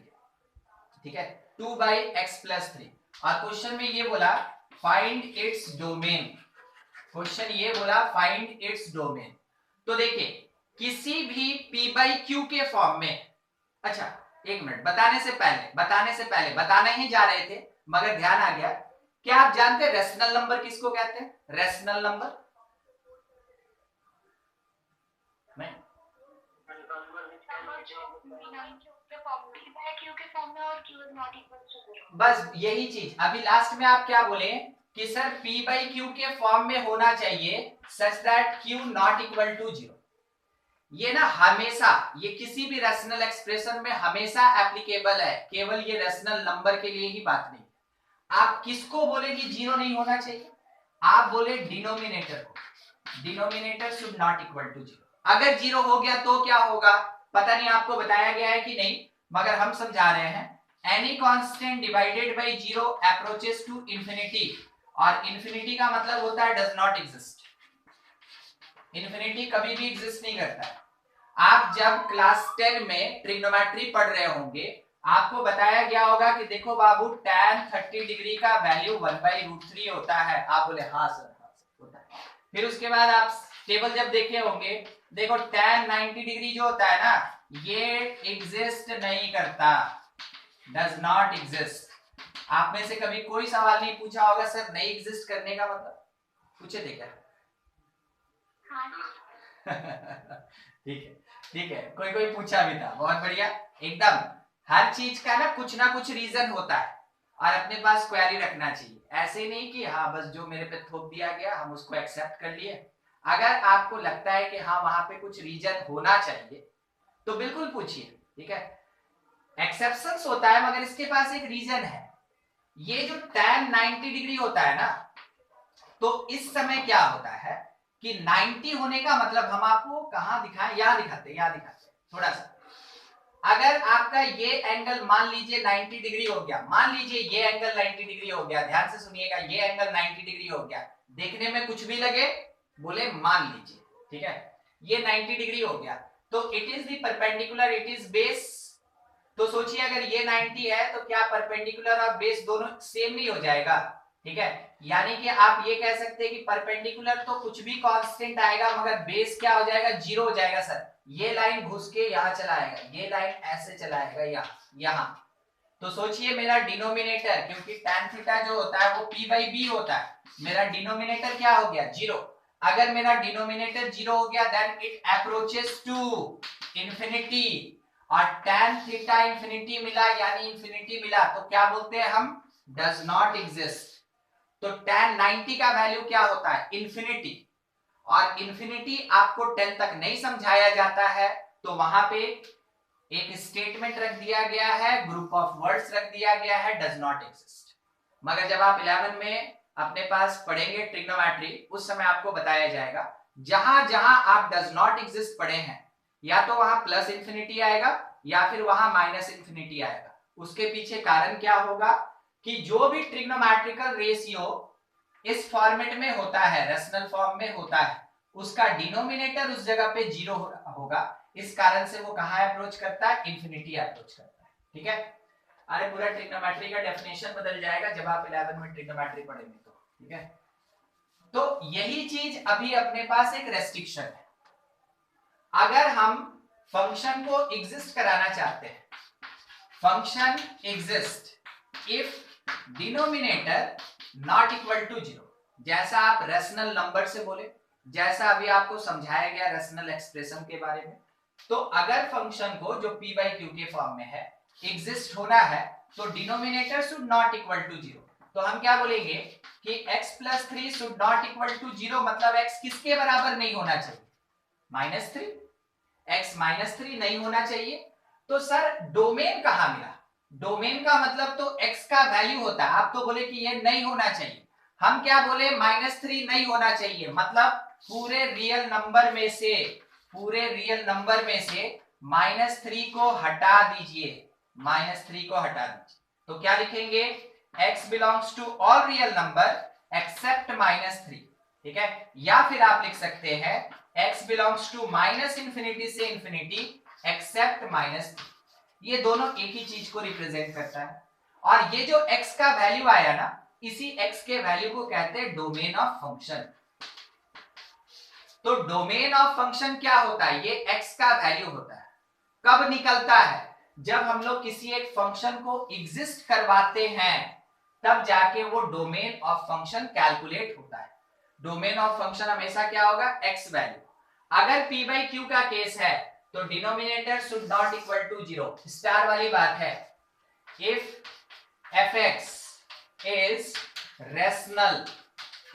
[SPEAKER 1] ठीक है, 2/x+3, और क्वेश्चन में ये बोला फाइंड इट्स डोमेन। क्वेश्चन ये बोला फाइंड इट्स डोमेन। तो देखिए किसी भी p/q के फॉर्म में, अच्छा एक मिनट, बताने से पहले बताने ही जा रहे थे मगर ध्यान आ गया, क्या आप जानते हैं रेशनल नंबर किसको कहते हैं? रेशनल नंबर बस यही चीज। अभी लास्ट में आप क्या बोले कि सर p/q के फॉर्म में होना चाहिए such that q not equal to 0। ये ना हमेशा, ये किसी भी रैशनल एक्सप्रेशन में हमेशा एप्लीकेबल है, केवल ये रैशनल नंबर के लिए ही बात नहीं। आप किसको बोले कि 0 नहीं होना चाहिए? आप बोले डिनोमिनेटर को, denominator should not equal to 0। अगर 0 हो गया तो क्या होगा? पता नहीं आपको बताया गया है कि नहीं, मगर हम समझा रहे हैं। Any constant divided by 0 approaches to infinity, और इंफिनिटी का मतलब होता है डज नॉट एग्जिस्ट। इंफिनिटी कभी भी एग्जिस्ट नहीं करता है। आप जब क्लास 10 में ट्रिग्नोमेट्री पढ़ रहे होंगे, आपको बताया गया होगा कि देखो बाबू tan 30 डिग्री का वैल्यू 1/√3 होता है। आप बोले हाँ सर होता है। फिर उसके बाद आप टेबल जब देखे होंगे, देखो tan 90 डिग्री जो होता है ना, ये एग्जिस्ट नहीं करता, डज नॉट एग्जिस्ट। आप में से कभी कोई सवाल नहीं पूछा होगा सर नहीं एग्जिस्ट करने का मतलब? पूछे थे क्या? ठीक है, ठीक है, कोई कोई पूछा भी था, बहुत बढ़िया। एकदम हर चीज का ना कुछ रीजन होता है और अपने पास क्वेरी रखना चाहिए। ऐसे नहीं कि हाँ बस जो मेरे पे थोप दिया गया हम उसको एक्सेप्ट कर लिए। अगर आपको लगता है कि हाँ वहां पे कुछ रीजन होना चाहिए तो बिल्कुल पूछिए, ठीक है। एक्सेप्शंस होता है मगर इसके पास एक रीजन है। ये जो tan 90 डिग्री होता है ना, तो इस समय क्या होता है कि 90 होने का मतलब, हम आपको कहां दिखाएं, यहां दिखाते थोड़ा सा। अगर आपका ये एंगल मान लीजिए 90 डिग्री हो गया, मान लीजिए ये एंगल 90 डिग्री हो गया, ध्यान से सुनिएगा, ये एंगल 90 डिग्री हो गया, देखने में कुछ भी लगे, बोले मान लीजिए, ठीक है, ये 90 डिग्री हो गया, तो it is the perpendicular, it is base. तो सोचिए अगर ये 90 है तो क्या परपेंडिकुलर और बेस दोनों सेम नहीं हो जाएगा? ठीक है, यानी कि आप ये कह सकते हैं कि परपेंडिकुलर तो कुछ भी कांस्टेंट आएगा मगर बेस क्या हो जाएगा? 0 हो जाएगा। सर ये लाइन घुस के यहां चला आएगा, ये लाइन ऐसे चला आएगा यहां। तो सोचिए मेरा डिनोमिनेटर, क्योंकि tan थीटा जो होता है वो p/b होता है, मेरा डिनोमिनेटर क्या हो गया? 0। अगर मेरा डिनोमिनेटर 0 हो गया then it approaches to infinity, और tan थीटा इंफिनिटी मिला, यानी इंफिनिटी मिला, तो क्या बोलते हैं हम? Does not exist. तो tan 90 का वैल्यू क्या होता है? इंफिनिटी। और इंफिनिटी आपको 10 तक नहीं समझाया जाता है, तो वहां पे एक स्टेटमेंट रख दिया गया है, ग्रुप ऑफ वर्ड्स रख दिया गया है, डज नॉट एग्जिस्ट। मगर जब आप 11 में अपने पास पढ़ेंगे ट्रिग्नोमेट्री, उस समय आपको बताया जाएगा जहां जहां आप डज नॉट एग्जिस्ट पढ़े हैं, या तो वहां प्लस इंफिनिटी आएगा या फिर वहां माइनस इंफिनिटी आएगा। उसके पीछे कारण क्या होगा कि जो भी ट्रिग्नोमेट्रिकल रेशियो इस फॉर्मेट में होता है, रेशनल फॉर्म में होता है, उसका डिनोमिनेटर उस जगह पे 0 होगा। इस कारण से वो कहां अप्रोच करता है? इंफिनिटी अप्रोच करता है। ठीक है, अरे पूरा ट्रिग्नोमेट्री का डेफिनेशन बदल जाएगा जब आप 11 में ट्रिग्नोमेट्री पढ़ेंगे तो। ठीक है, तो यही चीज अभी अपने पास एक रेस्ट्रिक्शन है। अगर हम फंक्शन को एग्जिस्ट कराना चाहते हैं, function exist if denominator not equal to 0। जैसा आप रेशनल नंबर से बोले, जैसा अभी आपको समझाया गया रेशनल एक्सप्रेशन के बारे में, तो अगर फंक्शन को जो p बाई क्यू के फॉर्म में है एग्जिस्ट होना है तो denominator should not equal to 0। तो हम क्या बोलेंगे कि x plus 3 should not equal to 0, मतलब x किसके बराबर नहीं होना चाहिए? -3। x -3 नहीं होना चाहिए। तो सर डोमेन कहां मिला? डोमेन का मतलब तो x का वैल्यू होता है। आप तो बोले कि ये नहीं होना चाहिए, हम क्या बोले -3 नहीं होना चाहिए, मतलब पूरे रियल नंबर में से -3 को हटा दीजिए, -3 को हटा दीजिए। तो क्या लिखेंगे? x belongs to all real number except -3, ठीक है। या फिर आप लिख सकते हैं x बिलोंग्स टू -इंफिनिटी से इंफिनिटी एक्सेप्ट -3। ये दोनों एक ही चीज को रिप्रेजेंट करता है। और ये जो x का वैल्यू आया ना, इसी x के वैल्यू को कहते हैं डोमेन ऑफ फंक्शन। तो डोमेन ऑफ फंक्शन क्या होता है? ये x का वैल्यू होता है। कब निकलता है? जब हम लोग किसी एक फंक्शन को एग्जिस्ट करवाते हैं, तब जाके वो डोमेन ऑफ फंक्शन कैलकुलेट होता है। डोमेन ऑफ फंक्शन हमेशा क्या होगा? x value. अगर p बाई क्यू का केस है तो denominator should not equal to 0। Star वाली बात है। If fx is rational,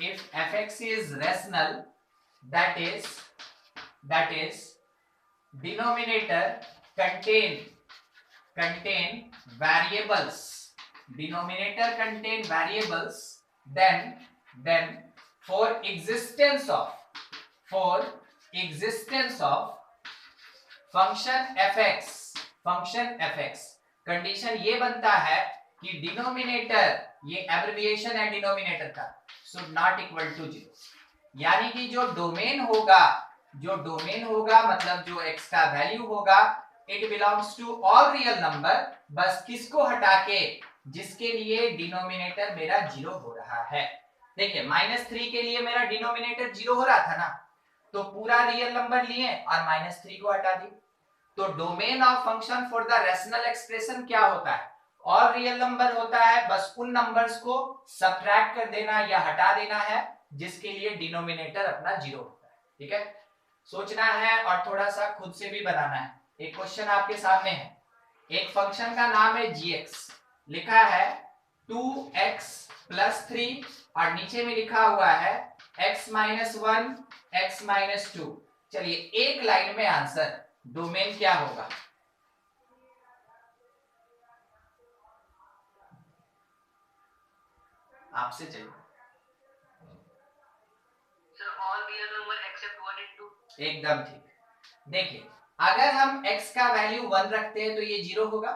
[SPEAKER 1] if fx is rational, that is denominator contain variables, denominator contain variables, then for existence of function fx condition ये बनता है कि डिनोमिनेटर, ये एब्रिविएशन है denominator का, शुड नॉट इक्वल टू 0। यानी कि जो डोमेन होगा मतलब जो x का वैल्यू होगा, it belongs to all real number, बस किसको हटा के? जिसके लिए डिनोमिनेटर मेरा 0 हो रहा है। देखिए -3 के लिए मेरा डिनोमिनेटर 0 हो रहा था ना, तो पूरा रियल नंबर लिए और -3 को हटा दिए। तो domain of function for the rational expression क्या होता है? और रियल नंबर होता है, बस उन नंबर्स को सबट्रैक्ट कर देना या हटा देना है जिसके लिए डिनोमिनेटर अपना 0 होता है, ठीक है। सोचना है और थोड़ा सा खुद से भी बनाना है। एक क्वेश्चन आपके सामने है, एक फंक्शन का नाम है gx, लिखा है 2x प्लस 3 और नीचे में लिखा हुआ है x माइनस 1 x माइनस 2। चलिए एक लाइन में आंसर, डोमेन क्या होगा? आपसे चाहिए
[SPEAKER 2] sir all real number except 1 and 2।
[SPEAKER 1] एकदम ठीक। देखिए अगर हम x का वैल्यू 1 रखते हैं तो ये 0 होगा,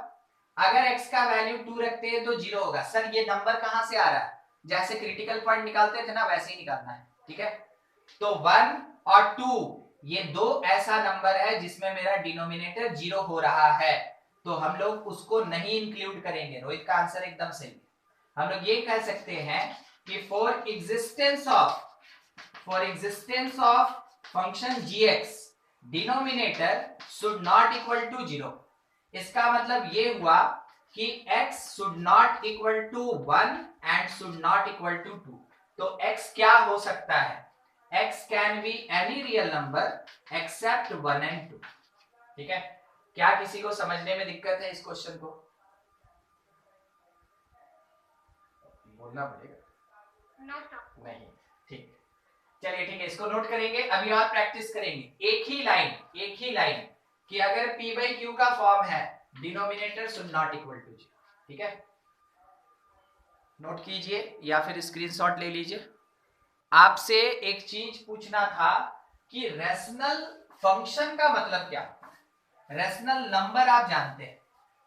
[SPEAKER 1] अगर x का वैल्यू 2 रखते हैं तो 0 होगा। सर ये नंबर कहां से आ रहा है? जैसे क्रिटिकल पॉइंट निकालते थे ना, वैसे ही निकालना है, ठीक है। तो 1 और 2 ये दो ऐसा नंबर है जिसमें मेरा डिनोमिनेटर 0 हो रहा है, तो हम लोग उसको नहीं इंक्लूड करेंगे। रोहित का आंसर एकदम सही है। हम लोग ये कह सकते हैं कि for existence of function gx denominator should not equal to 0। इसका मतलब ये हुआ कि x should not equal to 1 and should not equal to 2। तो x क्या हो सकता है? x can be any real number except 1 and 2, ठीक है। क्या किसी को समझने में दिक्कत है इस क्वेश्चन को? बोलना पड़ेगा।
[SPEAKER 3] No sir.
[SPEAKER 1] नहीं, ठीक। चलिए ठीक है, इसको नोट करेंगे, अभी और प्रैक्टिस करेंगे। एक ही लाइन कि अगर p बाई क्यू का फॉर्म है denominator should not equal to 0, ठीक है। नोट कीजिए या फिर स्क्रीनशॉट ले लीजिए। आपसे एक चीज पूछना था कि रैशनल फंक्शन का मतलब क्या? रैशनल नंबर आप जानते हैं,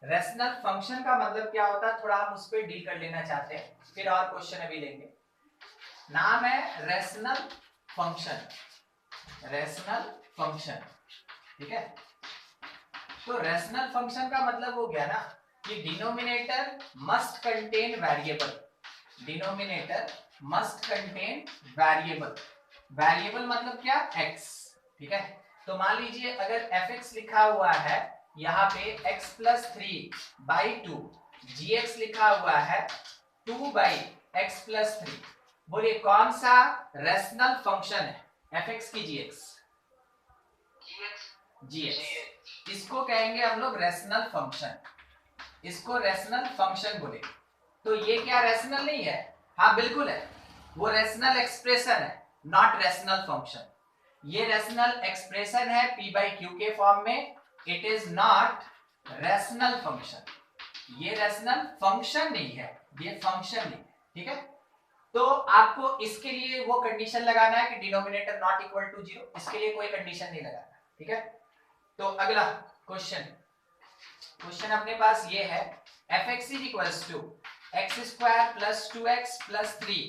[SPEAKER 1] रैशनल फंक्शन का मतलब क्या होता है? थोड़ा हम उस पर डील कर लेना चाहते हैं, फिर और क्वेश्चन अभी लेंगे। नाम है रैशनल फंक्शन, ठीक है। तो रैशनल फंक्शन का मतलब हो गया ना कि डिनोमिनेटर मस्ट कंटेन वेरिएबल मतलब क्या? x, ठीक है। तो मान लीजिए अगर fx लिखा हुआ है यहाँ पे x प्लस 3/2 gx लिखा हुआ है 2/x प्लस 3। बोलिए कौन सा रेशनल फंक्शन है fx की gx। इसको कहेंगे हम लोग रेशनल फंक्शन, इसको रेशनल फंक्शन बोले। तो ये क्या रेशनल नहीं है? हाँ बिल्कुल है, वो रेशनल एक्सप्रेशन है, नॉट रेशनल फंक्शन। ये रेशनल एक्सप्रेशन है p/q के फॉर्म में, it is not rational function. ये रेशनल फंक्शन नहीं है, ये फंक्शन नहीं है, ठीक है। तो आपको इसके लिए वो कंडीशन लगाना है कि डिनोमिनेटर नॉट इक्वल टू 0, इसके लिए कोई कंडीशन नहीं लगाना, ठीक है। तो अगला क्वेश्चन अपने पास ये है fx is equals to x square plus 2x plus 3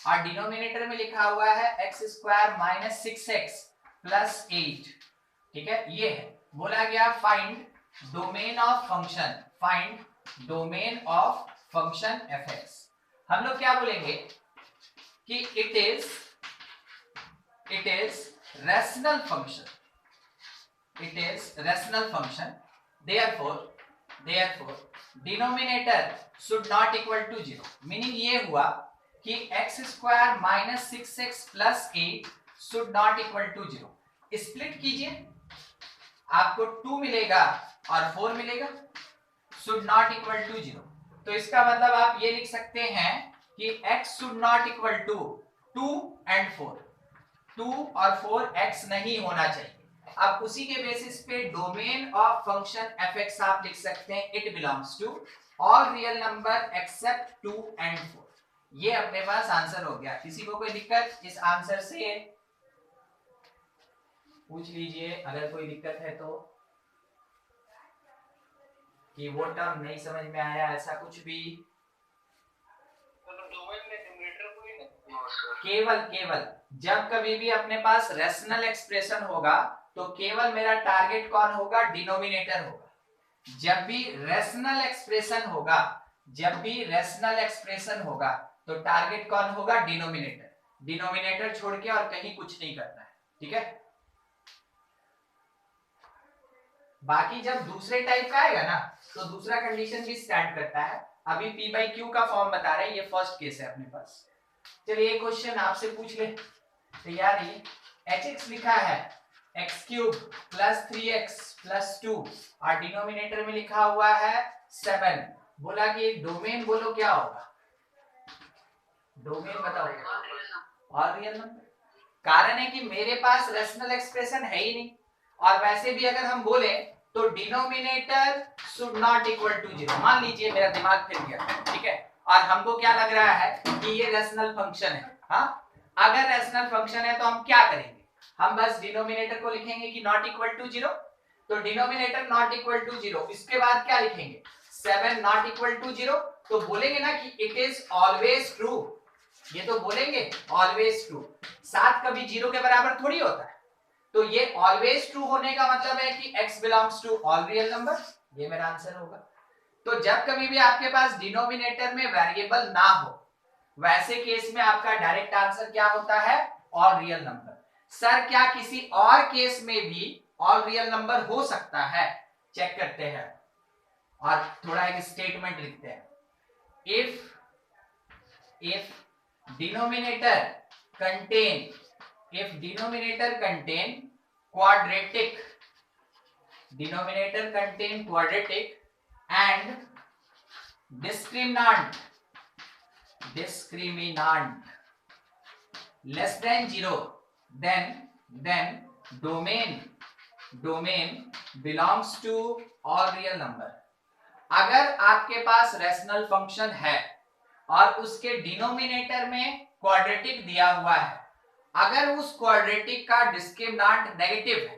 [SPEAKER 1] और डिनोमिनेटर में लिखा हुआ है x square minus 6x plus 8, ठीक है। ये है, बोला गया find domain of function, find domain of function fx। हम लोग क्या बोलेंगे कि it is rational function, it is rational function, therefore denominator should not equal to 0। Meaning ये हुआ कि x square minus 6x plus 8 should not equal to 0। Split कीजिए, आपको 2 मिलेगा और 4 मिलेगा, should not equal to 0। तो इसका मतलब आप ये लिख सकते हैं कि x should not equal to 2 and 4, 2 और 4 x नहीं होना चाहिए। अब उसी के बेसिस पे डोमेन ऑफ फंक्शन fx आप लिख सकते हैं it belongs to all real number except 2 and 4। ये अपने पास आंसर हो गया। किसी को कोई दिक्कत इस आंसर से पूछ लीजिए अगर कोई दिक्कत है तो, कि वो टर्म नहीं समझ में आया ऐसा कुछ भी। केवल जब कभी भी अपने पास रेशनल एक्सप्रेशन होगा तो केवल मेरा टारगेट कौन होगा? डिनोमिनेटर होगा। जब भी रेशनल एक्सप्रेशन होगा तो टारगेट कौन होगा? डिनोमिनेटर। डिनोमिनेटर छोड़ के और कहीं कुछ नहीं करना है, ठीक है। बाकी जब दूसरे टाइप का आएगा ना तो दूसरा कंडीशन भी स्टैंड करता है। अभी p/q का फॉर्म बता रहे हैं, ये फर्स्ट केस है अपने पास। चलिए एक क्वेश्चन आपसे पूछ ले। तो यार ये hx लिखा है x³ प्लस 3x प्लस 2 और डिनोमिनेटर में लिखा हुआ है 7। बोला कि डोमेन बोलो क्या होगा? डोमेन बताओ। और रियल नंबर। कारण है कि मेरे पास रेशनल एक्सप्रेशन है ही नहीं, और वैसे भी अगर हम बोले तो denominator should not equal to 0। मान लीजिए मेरा दिमाग फिर गया, ठीक है, और हमको क्या लग रहा है कि ये रेशनल फंक्शन है। हाँ, अगर रेशनल फंक्शन है तो हम क्या करेंगे? हम बस डिनोमिनेटर को लिखेंगे कि नॉट इक्वल टू 0। तो डिनोमिनेटर नॉट इक्वल टू 0, इसके बाद क्या लिखेंगे? 7 नॉट इक्वल टू 0। तो बोलेंगे ना कि इट इज ऑलवेज ट्रू। ये तो बोलेंगे ऑलवेज ट्रू। 7 कभी 0 के बराबर थोड़ी होता है। तो ये ऑलवेज ट्रू होने का मतलब है कि x belongs to all real number. ये मेरा आंसर होगा। तो जब कभी भी आपके पास डिनोमिनेटर में वेरिएबल ना हो, वैसे केस में आपका डायरेक्ट आंसर क्या होता है? All real number. सर क्या किसी और केस में भी ऑल रियल नंबर हो सकता है? चेक करते हैं और थोड़ा एक स्टेटमेंट लिखते हैं। If denominator contain quadratic and discriminant less than 0, then domain belongs to all real number। अगर आपके पास रेशनल फंक्शन है और उसके डिनोमिनेटर में क्वाड्रेटिक दिया हुआ है, अगर उस क्वाड्रेटिक का डिस्क्रिमिनेंट नेगेटिव है,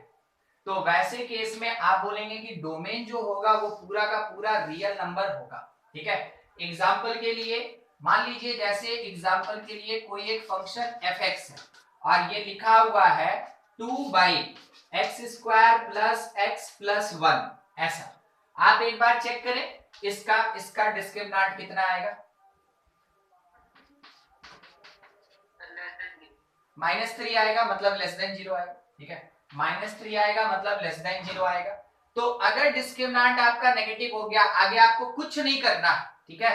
[SPEAKER 1] तो वैसे केस में आप बोलेंगे कि डोमेन जो होगा वो पूरा का पूरा रियल नंबर होगा, ठीक है। एग्जांपल के लिए मान लीजिए, जैसे एग्जांपल के लिए कोई एक फंक्शन fx है और ये लिखा हुआ है 2/x² प्लस x प्लस 1, ऐसा। आप एक बार चेक करें इसका डिस्क्रिमिनेंट कितना आएगा? -3 आएगा, मतलब लेस देन 0 आएगा, ठीक है। -3 आएगा मतलब लेस देन 0 आएगा। तो अगर डिस्क्रिमिनेंट आपका नेगेटिव हो गया, आगे आपको कुछ नहीं करना, ठीक है,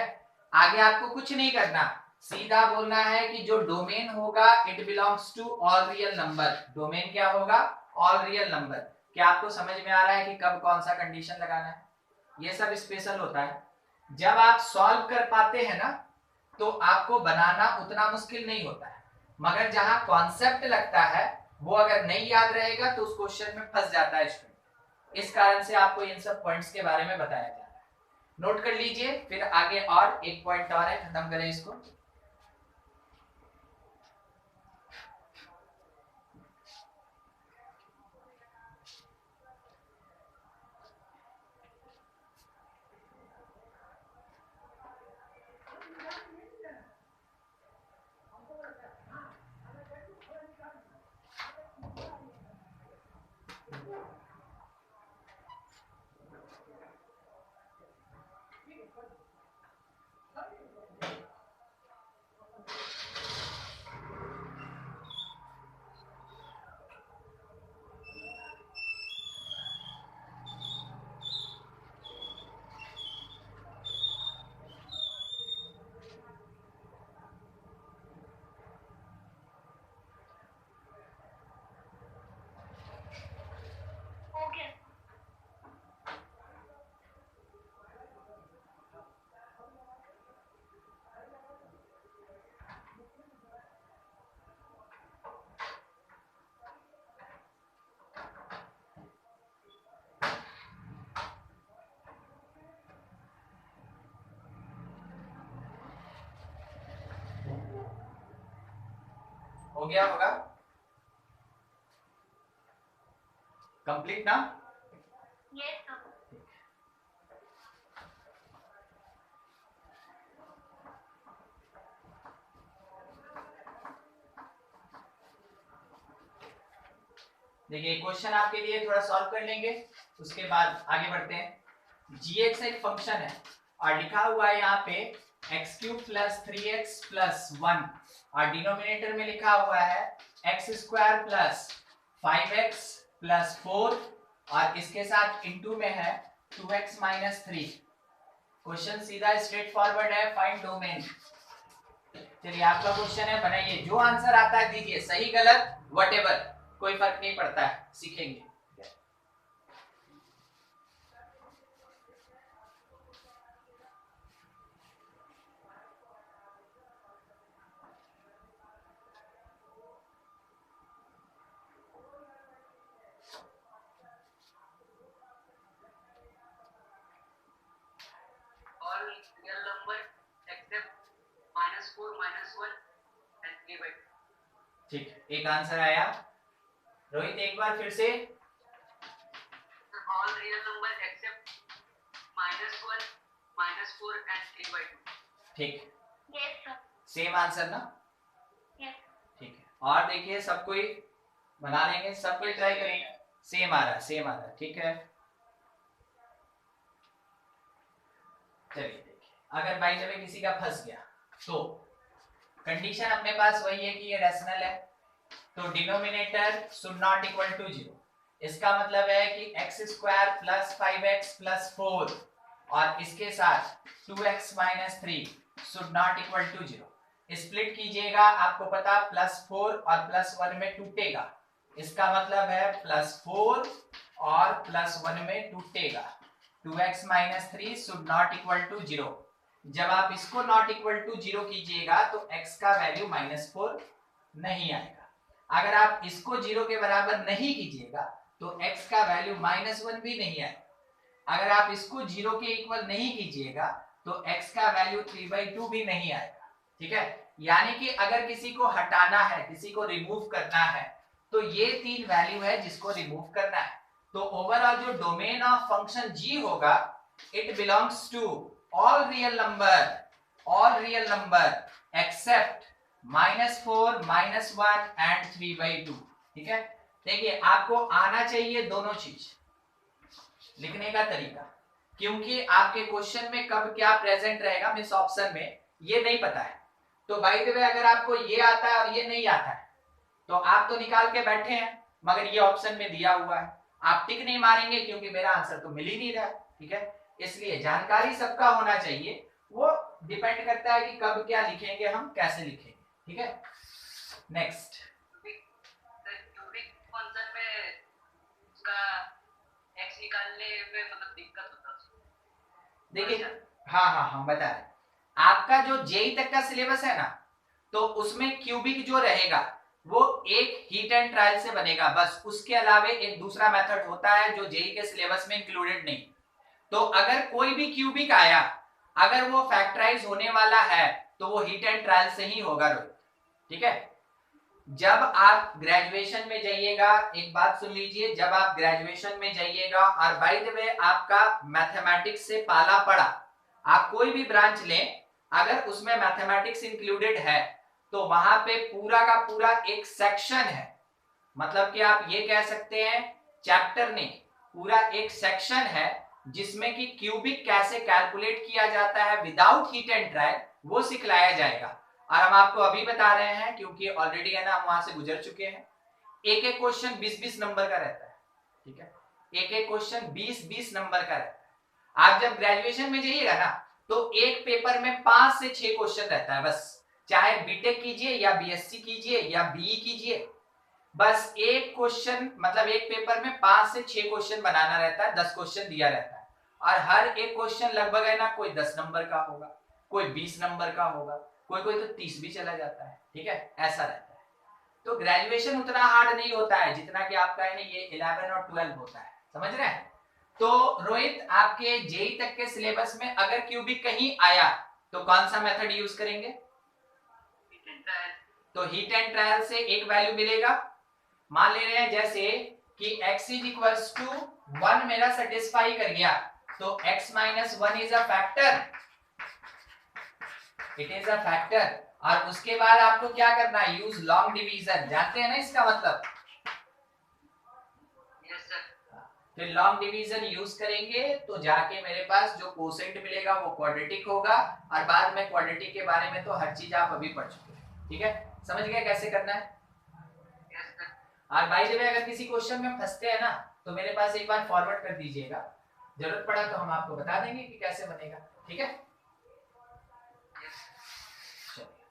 [SPEAKER 1] आगे आपको कुछ नहीं करना, सीधा बोलना है कि जो डोमेन होगा it belongs to all real number. Domain क्या होगा? All real number. क्या आपको समझ में आ रहा है कि कब कौन सा कंडीशन लगाना है? ये सब स्पेशल होता है। जब आप सॉल्व कर पाते हैं ना तो आपको बनाना उतना मुश्किल नहीं होता है, मगर जहां कॉन्सेप्ट लगता है वो अगर नहीं याद रहेगा तो उस क्वेश्चन में फंस जाता है स्टूडेंट। इस कारण से आपको इन सब पॉइंट्स के बारे में बताया जा रहा है। नोट कर लीजिए, फिर आगे और एक पॉइंट और है, खत्म करें इसको।
[SPEAKER 3] हो गया।
[SPEAKER 1] हो गया होगा कंप्लीट ना?
[SPEAKER 3] Yes sir.
[SPEAKER 1] देखिए क्वेश्चन आपके लिए थोड़ा सॉल्व कर लेंगे, उसके बाद आगे बढ़ते हैं। gx एक फंक्शन है और लिखा हुआ है यहाँ पे x³ प्लस 3x प्लस 1 और डिनोमिनेटर में लिखा हुआ है x² प्लस 5x प्लस 4 और इसके साथ इनटू में है 2x माइनस 3। क्वेश्चन सीधा स्ट्रेट फॉरवर्ड है, फाइंड डोमेन। चलिए आपका क्वेश्चन है, बनाइए, जो आंसर आता है दीजिए, सही गलत व्हाटएवर, कोई फर्क नहीं पड़ता है, सीखेंगे।
[SPEAKER 2] All real number except -4, -1 and 3/2.
[SPEAKER 1] ठीक, एक आंसर आया। रोहित एक बार फिर से।
[SPEAKER 2] All real number except -1, -4 and 3/2.
[SPEAKER 1] ठीक,
[SPEAKER 3] यस सर।
[SPEAKER 1] सेम आंसर ना?
[SPEAKER 3] यस।
[SPEAKER 1] ठीक है, और देखिए सब कोई बना लेंगे, सब कोई ट्राई करेंगे। सेम आ रहा है, सेम आ रहा है, ठीक है। चलिए देखिए, अगर बाई द वे किसी का फंस गया तो कंडीशन अपने पास वही है कि ये रैशनल है, तो denominator should not equal to 0। इसका मतलब है कि x² प्लस 5x प्लस 4 और इसके साथ 2x minus 3 should not equal to 0। Split कीजिएगा, आपको पता +4 और +1 में टूटेगा, इसका मतलब है +4 और +1 में टूटेगा। 2x minus 3 should not equal to 0। जब आप इसको नॉट इक्वल टू 0 कीजिएगा तो x का वैल्यू -4 नहीं आएगा। अगर आप इसको 0 के बराबर नहीं कीजिएगा तो x का वैल्यू -1 भी नहीं आएगा। अगर आप इसको 0 के इक्वल नहीं कीजिएगा तो x का वैल्यू 3/2 भी नहीं आएगा, ठीक है। यानी कि अगर किसी को हटाना है, किसी को रिमूव करना है, तो ये 3 वैल्यू है जिसको रिमूव करना है। तो ओवरऑल जो डोमेन ऑफ फंक्शन g होगा, it belongs to all real number except -4, -1 and 3/2, ठीक है। देखिए आपको आना चाहिए दोनों चीज, लिखने का तरीका, क्योंकि आपके क्वेश्चन में कब क्या प्रेजेंट रहेगा मिस ऑप्शन में ये नहीं पता है। तो बाय द वे अगर आपको ये आता है और ये नहीं आता है तो आप तो निकाल के बैठे हैं, मगर ये ऑप्शन में दिया हुआ है, आप टिक नहीं मारेंगे क्योंकि मेरा आंसर तो मिल ही नहीं रहा, ठीक है। इसलिए जानकारी सबका होना चाहिए, वो डिपेंड करता है कि कब क्या लिखेंगे, हम कैसे लिखेंगे, ठीक है। नेक्स्ट,
[SPEAKER 2] क्यूबिक फंक्शन में उसका x निकालने में मतलब दिक्कत होता है।
[SPEAKER 1] देखिए, हाँ हम बता रहे, आपका जो जेई तक का सिलेबस है ना, तो उसमें क्यूबिक जो रहेगा वो एक हीट एंड ट्रायल से बनेगा बस, उसके अलावे एक दूसरा मेथड होता है जो जेई के सिलेबस में इंक्लूडेड नहीं। तो अगर कोई भी क्यूबिक आया, अगर वो फैक्टराइज होने वाला है तो वो हीट एंड ट्रायल से ही होगा रोहित, ठीक है। जब आप ग्रेजुएशन में जाइएगा, एक बात सुन लीजिए, जब आप ग्रेजुएशन में जाइएगा, और बाय द वे आपका मैथमेटिक्स से पाला पड़ा, आप कोई भी ब्रांच लें, अगर उसमें मैथमेटिक्स इंक्लूडेड है तो वहां पे पूरा का पूरा एक सेक्शन है, मतलब कि आप ये कह सकते हैं चैप्टर नहीं, पूरा एक सेक्शन है जिसमें कि क्यूबिक कैसे कैलकुलेट किया जाता है विदाउट हीट एंड ट्रायल, वो सिखलाया जाएगा। और हम आपको अभी बता रहे हैं क्योंकि ऑलरेडी है ना, हम वहां से गुजर चुके हैं। एक एक क्वेश्चन 20-20 नंबर का रहता है, ठीक है। एक एक क्वेश्चन 20-20 नंबर का रहता है। आप जब ग्रेजुएशन में जाइएगा ना, तो एक पेपर में 5 से 6 क्वेश्चन रहता है बस, चाहे बीटेक कीजिए या बीएससी कीजिए या बीई कीजिए, बस एक क्वेश्चन, मतलब एक पेपर में 5 से 6 क्वेश्चन बनाना रहता है, 10 क्वेश्चन दिया रहता है, और हर एक क्वेश्चन लगभग है ना, कोई 10 नंबर का होगा, कोई 20 नंबर का होगा, कोई कोई तो 30 भी चला जाता है, ठीक है, ऐसा रहता है। तो ग्रेजुएशन उतना हार्ड नहीं होता है जितना कि आपका है ना ये 11 और 12 होता है, समझ रहे हैं। तो रोहित, आपके जेई तक के सिलेबस में अगर क्यूबिक कहीं आया तो कौन सा मेथड यूज करेंगे? तो हीट एंड ट्रायल से एक वैल्यू मिलेगा, मान ले रहे हैं जैसे कि x इज 1 मेरा सेटिस्फाई कर गया, तो x - 1 is a factor, it is a factor. और उसके बाद आपको क्या करना है, यूज लॉन्ग डिवीजन, जानते हैं ना इसका मतलब?
[SPEAKER 2] Yes sir.
[SPEAKER 1] फिर लॉन्ग डिवीजन यूज करेंगे तो जाके मेरे पास जो कोसेंट मिलेगा वो क्वाड्रेटिक होगा, और बाद में क्वाड्रेटिक के बारे में तो हर चीज आप अभी पढ़ चुके हैं, ठीक है, समझ गए कैसे करना है।
[SPEAKER 2] Yes sir.
[SPEAKER 1] और बाय द वे, अगर किसी क्वेश्चन में फंसते हैं ना, तो मेरे पास एक बार फॉरवर्ड कर दीजिएगा, जरूरत पड़ा तो हम आपको बता देंगे कि कैसे बनेगा, ठीक है।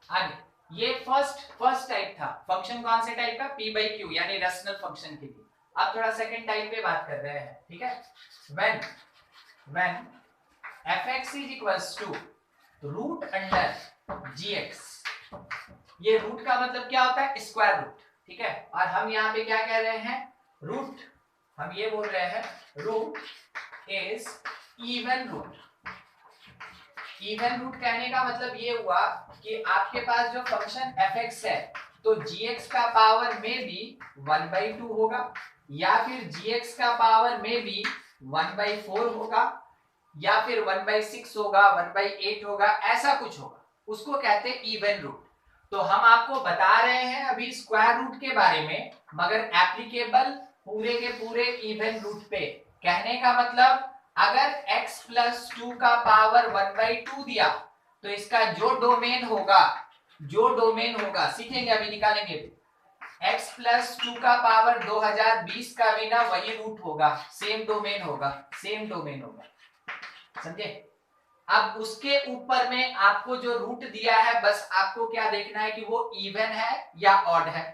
[SPEAKER 1] आगे, ये फर्स्ट टाइप था फंक्शन, कौन से टाइप का? p बाई क्यू, यानी रेशनल फंक्शन के लिए। अब थोड़ा सेकंड टाइप पे बात कर रहे हैं, ठीक है। when fx is equals to root under gx, ये रूट का मतलब क्या होता है? स्क्वायर रूट, ठीक है। और हम यहाँ पे क्या कह रहे हैं? रूट, हम ये बोल रहे हैं root is even root. Even root कहने का मतलब ये हुआ कि आपके पास जो फंक्शन fx है, तो gx का पावर में भी 1/2 होगा, या फिर gx का पावर में भी 1/4 होगा, या फिर 1/6 होगा, 1/8 होगा, ऐसा कुछ होगा, उसको कहते हैं इवन रूट। तो हम आपको बता रहे हैं अभी स्क्वायर रूट के बारे में, मगर एप्लीकेबल पूरे के पूरे इवन रूट पे। कहने का मतलब, अगर x + 2 का पावर 1/2 दिया, तो इसका जो डोमेन होगा सीखेंगे, अभी निकालेंगे, x + 2 का पावर 2020 का भी ना वही रूट होगा, सेम डोमेन होगा, समझे। अब उसके ऊपर में आपको जो रूट दिया है, बस आपको क्या देखना है कि वो इवन है या ऑड है।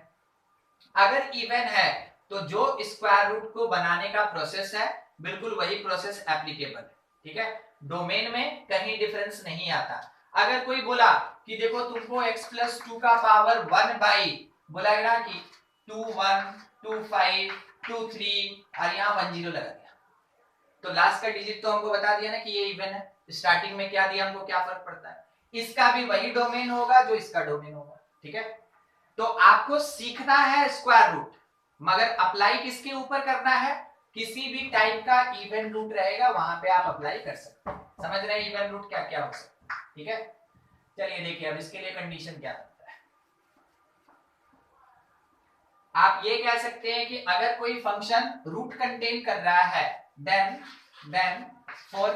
[SPEAKER 1] अगर इवन है तो जो स्क्वायर रूट को बनाने का प्रोसेस है, बिल्कुल वही प्रोसेस एप्लीकेबल है, ठीक है। डोमेन में कहीं डिफरेंस नहीं आता। अगर कोई बोला कि देखो तुमको x + 2 का पावर 1/, बोला गया कि 2 1 2 5 2 3 और यहाँ 1 0 लगा दिया, तो लास्ट का डिजिट तो हमको बता दिया ना कि ये इवन है। स्टार्टिंग में क्या दिया, हमको क्या फर्क पड़ता है, इसका भी वही डोमेन होगा जो इसका डोमेन होगा, ठीक है। तो आपको सीखना है स्क्वायर रूट, मगर अप्लाई किसके ऊपर करना है? किसी भी टाइप का इवन रूट रहेगा वहां पे आप अप्लाई कर सकते हैं। समझ रहे हैं इवन रूट क्या क्या हो सकता है, ठीक है। चलिए देखिए अब इसके लिए कंडीशन क्या बनता है। आप ये कह सकते हैं कि अगर कोई फंक्शन रूट कंटेन कर रहा है, then for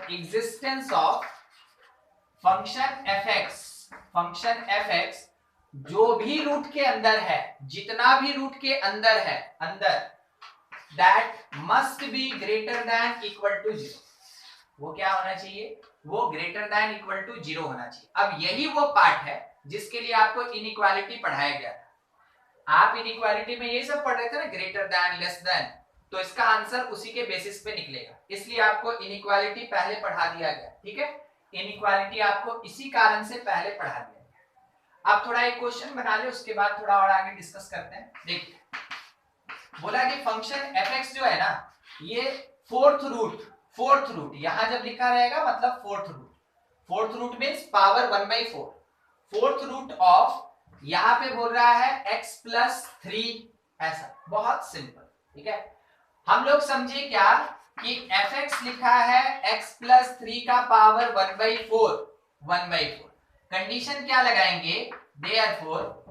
[SPEAKER 1] existence of function fx जो भी रूट के अंदर है, जितना भी रूट के अंदर है, अंदर, that must be greater than equal to 0। वो क्या होना चाहिए? वो ग्रेटर देन इक्वल टू 0 होना चाहिए। अब यही वो पार्ट है जिसके लिए आपको इनइक्वालिटी पढ़ाया गया था। आप इनइक्वालिटी में ये सब पढ़ रहे थे ना, ग्रेटर देन, लेस देन, तो इसका आंसर उसी के बेसिस पे निकलेगा। इसलिए आपको इनइक्वालिटी पहले पढ़ा दिया गया, ठीक है? इनइक्वालिटी आपको इसी कारण से पहले पढ़ा दिया गया। अब थोड़ा एक क्वेश्चन बना ले, उसके बाद थोड़ा और आगे डिस्कस करते हैं। देखिए, बोला कि फंक्शन fx जो है ना, ये फोर्थ रूट यहां जब लिखा रहेगा मतलब fourth root means power 1/4, fourth root of, यहां पे बोल रहा है x प्लस 3, ऐसा बहुत सिंपल, ठीक है? हम लोग समझे क्या कि fx लिखा है x प्लस 3 का पावर 1/4। कंडीशन क्या लगाएंगे? देयरफॉर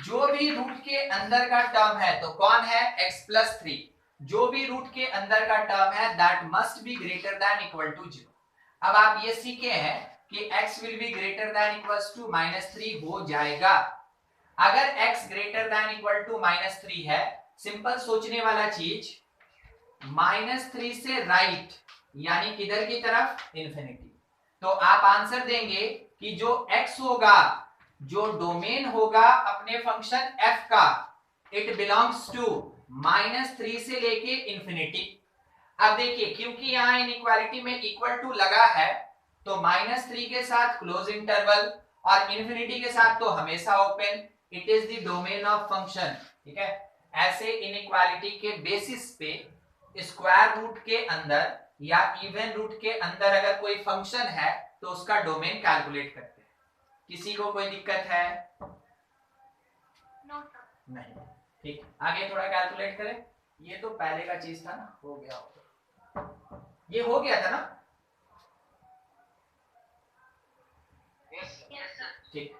[SPEAKER 1] जो भी रूट के अंदर का टर्म है, तो कौन है? x प्लस 3, जो भी रूट के अंदर का टर्म है that must be greater than equal to 0। अब आप ये सीखे हैं कि x will be greater than equals to -3 हो जाएगा। अगर x greater than equal to -3 है, सिंपल सोचने वाला चीज, -3 से राइट, यानी किधर की तरफ? इन्फिनिटी। तो आप आंसर देंगे कि जो x होगा, जो डोमेन होगा अपने फंक्शन f का, इट बिलोंग्स टू -3 से लेके इंफिनिटी। अब देखिए, क्योंकि यहां इनइक्वालिटी में इक्वल टू लगा है, तो -3 के साथ क्लोज इंटरवल और इंफिनिटी के साथ तो हमेशा open, it is the domain of function, ठीक है? ऐसे इनइक्वालिटी के बेसिस पे स्क्वायर रूट के अंदर या इवन रूट के अंदर अगर कोई फंक्शन है तो उसका डोमेन कैलकुलेट करते हैं। किसी को कोई दिक्कत है?
[SPEAKER 3] No sir.
[SPEAKER 1] नहीं, ठीक। आगे थोड़ा कैलकुलेट करें। ये तो पहले का चीज था ना, हो गया होगा, ये हो गया था ना?
[SPEAKER 2] Yes sir.
[SPEAKER 1] ठीक।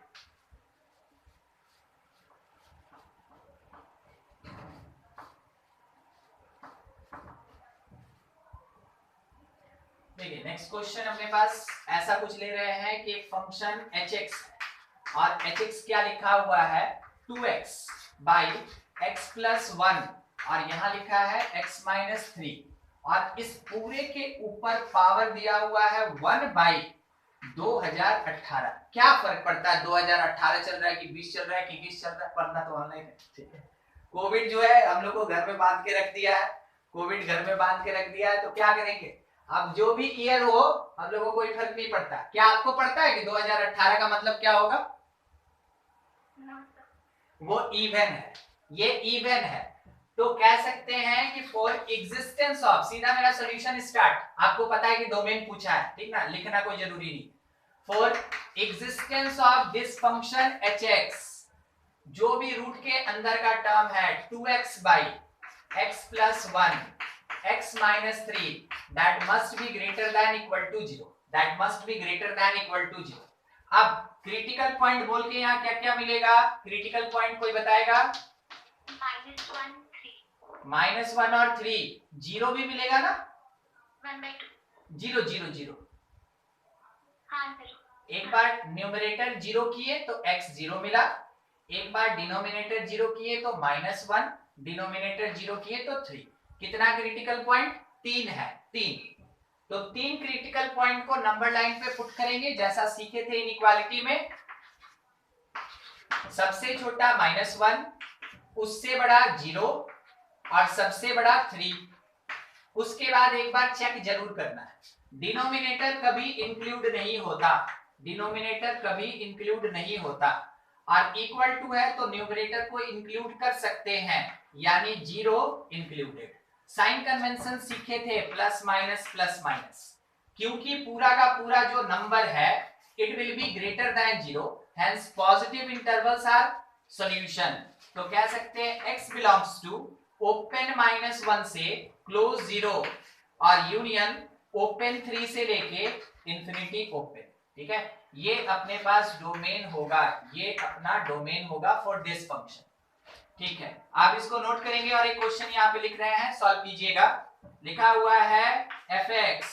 [SPEAKER 1] देखिए, नेक्स्ट क्वेश्चन अपने पास ऐसा कुछ ले रहे हैं कि फंक्शन hx है और hx क्या लिखा हुआ है? 2x बाई x प्लस 1, और यहाँ लिखा है x माइनस 3, और इस पूरे के ऊपर पावर दिया हुआ है 1/2018। क्या फर्क पड़ता है 2018 चल रहा है कि 20 चल रहा है कि 21 चल रहा है? पढ़ना तो ऑनलाइन है, ठीक है? कोविड जो है हम लोग को घर में बांध के रख दिया है, कोविड घर में बांध के रख दिया है, तो क्या करेंगे? अब जो भी ईयर हो, हम लोगों को कोई फर्क नहीं पड़ता। क्या आपको पड़ता है कि 2018 का मतलब क्या होगा?
[SPEAKER 3] No sir.
[SPEAKER 1] वो इवन है, ये इवन है। तो कह सकते हैं कि फॉर एग्जिस्टेंस ऑफ, सीधा मेरा सॉल्यूशन स्टार्ट। आपको पता है कि डोमेन पूछा है, ठीक ना? लिखना कोई जरूरी नहीं। For existence of this function hx, जो भी रूट के अंदर का टर्म है 2x by x plus 1 x minus 3, that must be greater than equal to 0, that must be greater than equal to 0। अब क्रिटिकल पॉइंट बोल के यहाँ क्या क्या मिलेगा? क्रिटिकल पॉइंट कोई बताएगा? -1 और 3, 0 भी मिलेगा ना?
[SPEAKER 3] 1/2।
[SPEAKER 1] 0 0 0।
[SPEAKER 3] हाँ सर।
[SPEAKER 1] एक बार न्यूमरेटर 0 किए तो x 0 मिला, एक बार डिनोमिनेटर 0 किए तो -1, डिनोमिनेटर 0 किए तो 3। कितना क्रिटिकल पॉइंट? 3 है, 3। तो 3 क्रिटिकल पॉइंट को नंबर लाइन पे पुट करेंगे जैसा सीखे थे इनइक्वालिटी में। सबसे छोटा -1, उससे बड़ा 0 और सबसे बड़ा 3। उसके बाद एक बार चेक जरूर करना है, डिनोमिनेटर कभी इंक्लूड नहीं होता, डिनोमिनेटर कभी इंक्लूड नहीं होता, और इक्वल टू है तो न्यूमरेटर को इंक्लूड कर सकते हैं, यानी 0 इंक्लूडेड। साइन कन्वेंशन सीखे थे प्लस माइनस, क्योंकि पूरा का पूरा जो नंबर है it will be greater than 0, hence positive intervals are solution. तो कह सकते हैं x बिलोंग्स टू ओपन -1 से क्लोज 0 और यूनियन ओपन 3 से लेके इंफिनिटी ओपन, ठीक है? ये अपने पास डोमेन होगा, ये अपना डोमेन होगा फॉर दिस फंक्शन, ठीक है? आप इसको नोट करेंगे और एक क्वेश्चन यहाँ पे लिख रहे हैं, सॉल्व कीजिएगा। लिखा हुआ है fx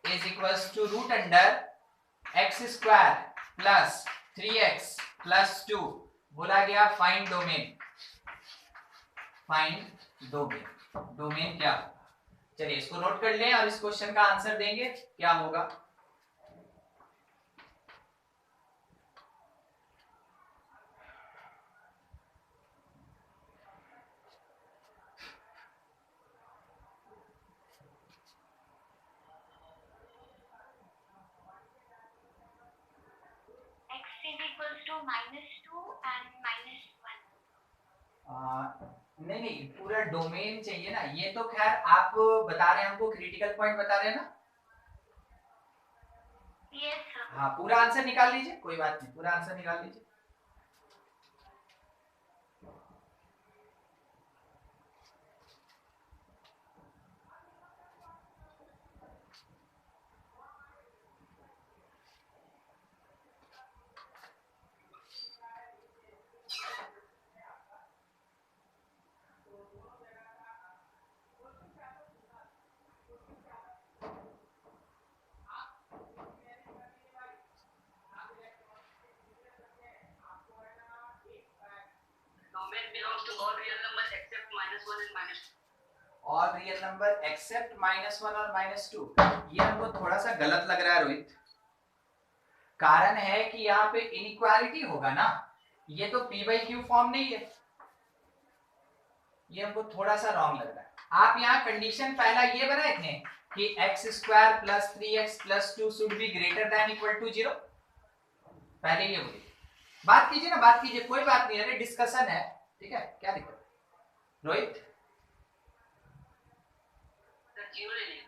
[SPEAKER 1] is equals to √x² plus 3x plus 2 बोला गया find domain, find domain, domain क्या होगा? चलिए इसको नोट कर लें और इस क्वेश्चन का आंसर देंगे क्या होगा।
[SPEAKER 3] x is equals to -2 and -1.
[SPEAKER 1] नहीं नहीं, पूरा डोमेन चाहिए ना। ये तो खैर आप बता रहे हैं हमको, क्रिटिकल पॉइंट बता रहे हैं ना।
[SPEAKER 3] Yes sir.
[SPEAKER 1] हाँ, पूरा आंसर निकाल लीजिए, कोई बात नहीं, पूरा आंसर निकाल लीजिए।
[SPEAKER 4] Domain belongs to all real numbers except -1 and -2.
[SPEAKER 1] All real number except -1 और -2। ये हमको थोड़ा सा गलत लग रहा है रोहित। कारण है कि यहाँ पे इनइक्वालिटी होगा ना, ये तो p/q फॉर्म नहीं है, ये हमको थोड़ा सा रॉन्ग लग रहा है। आप यहाँ कंडीशन पहला ये बनाए थे कि x² + 3x + 2 should be greater than equal to 0। पहले ये बोलिए, बात कीजिए ना, बात कीजिए, कोई बात नहीं, अरे डिस्कशन है, ठीक है, क्या दिक्कत है रोहित?
[SPEAKER 4] 0 ले लिया।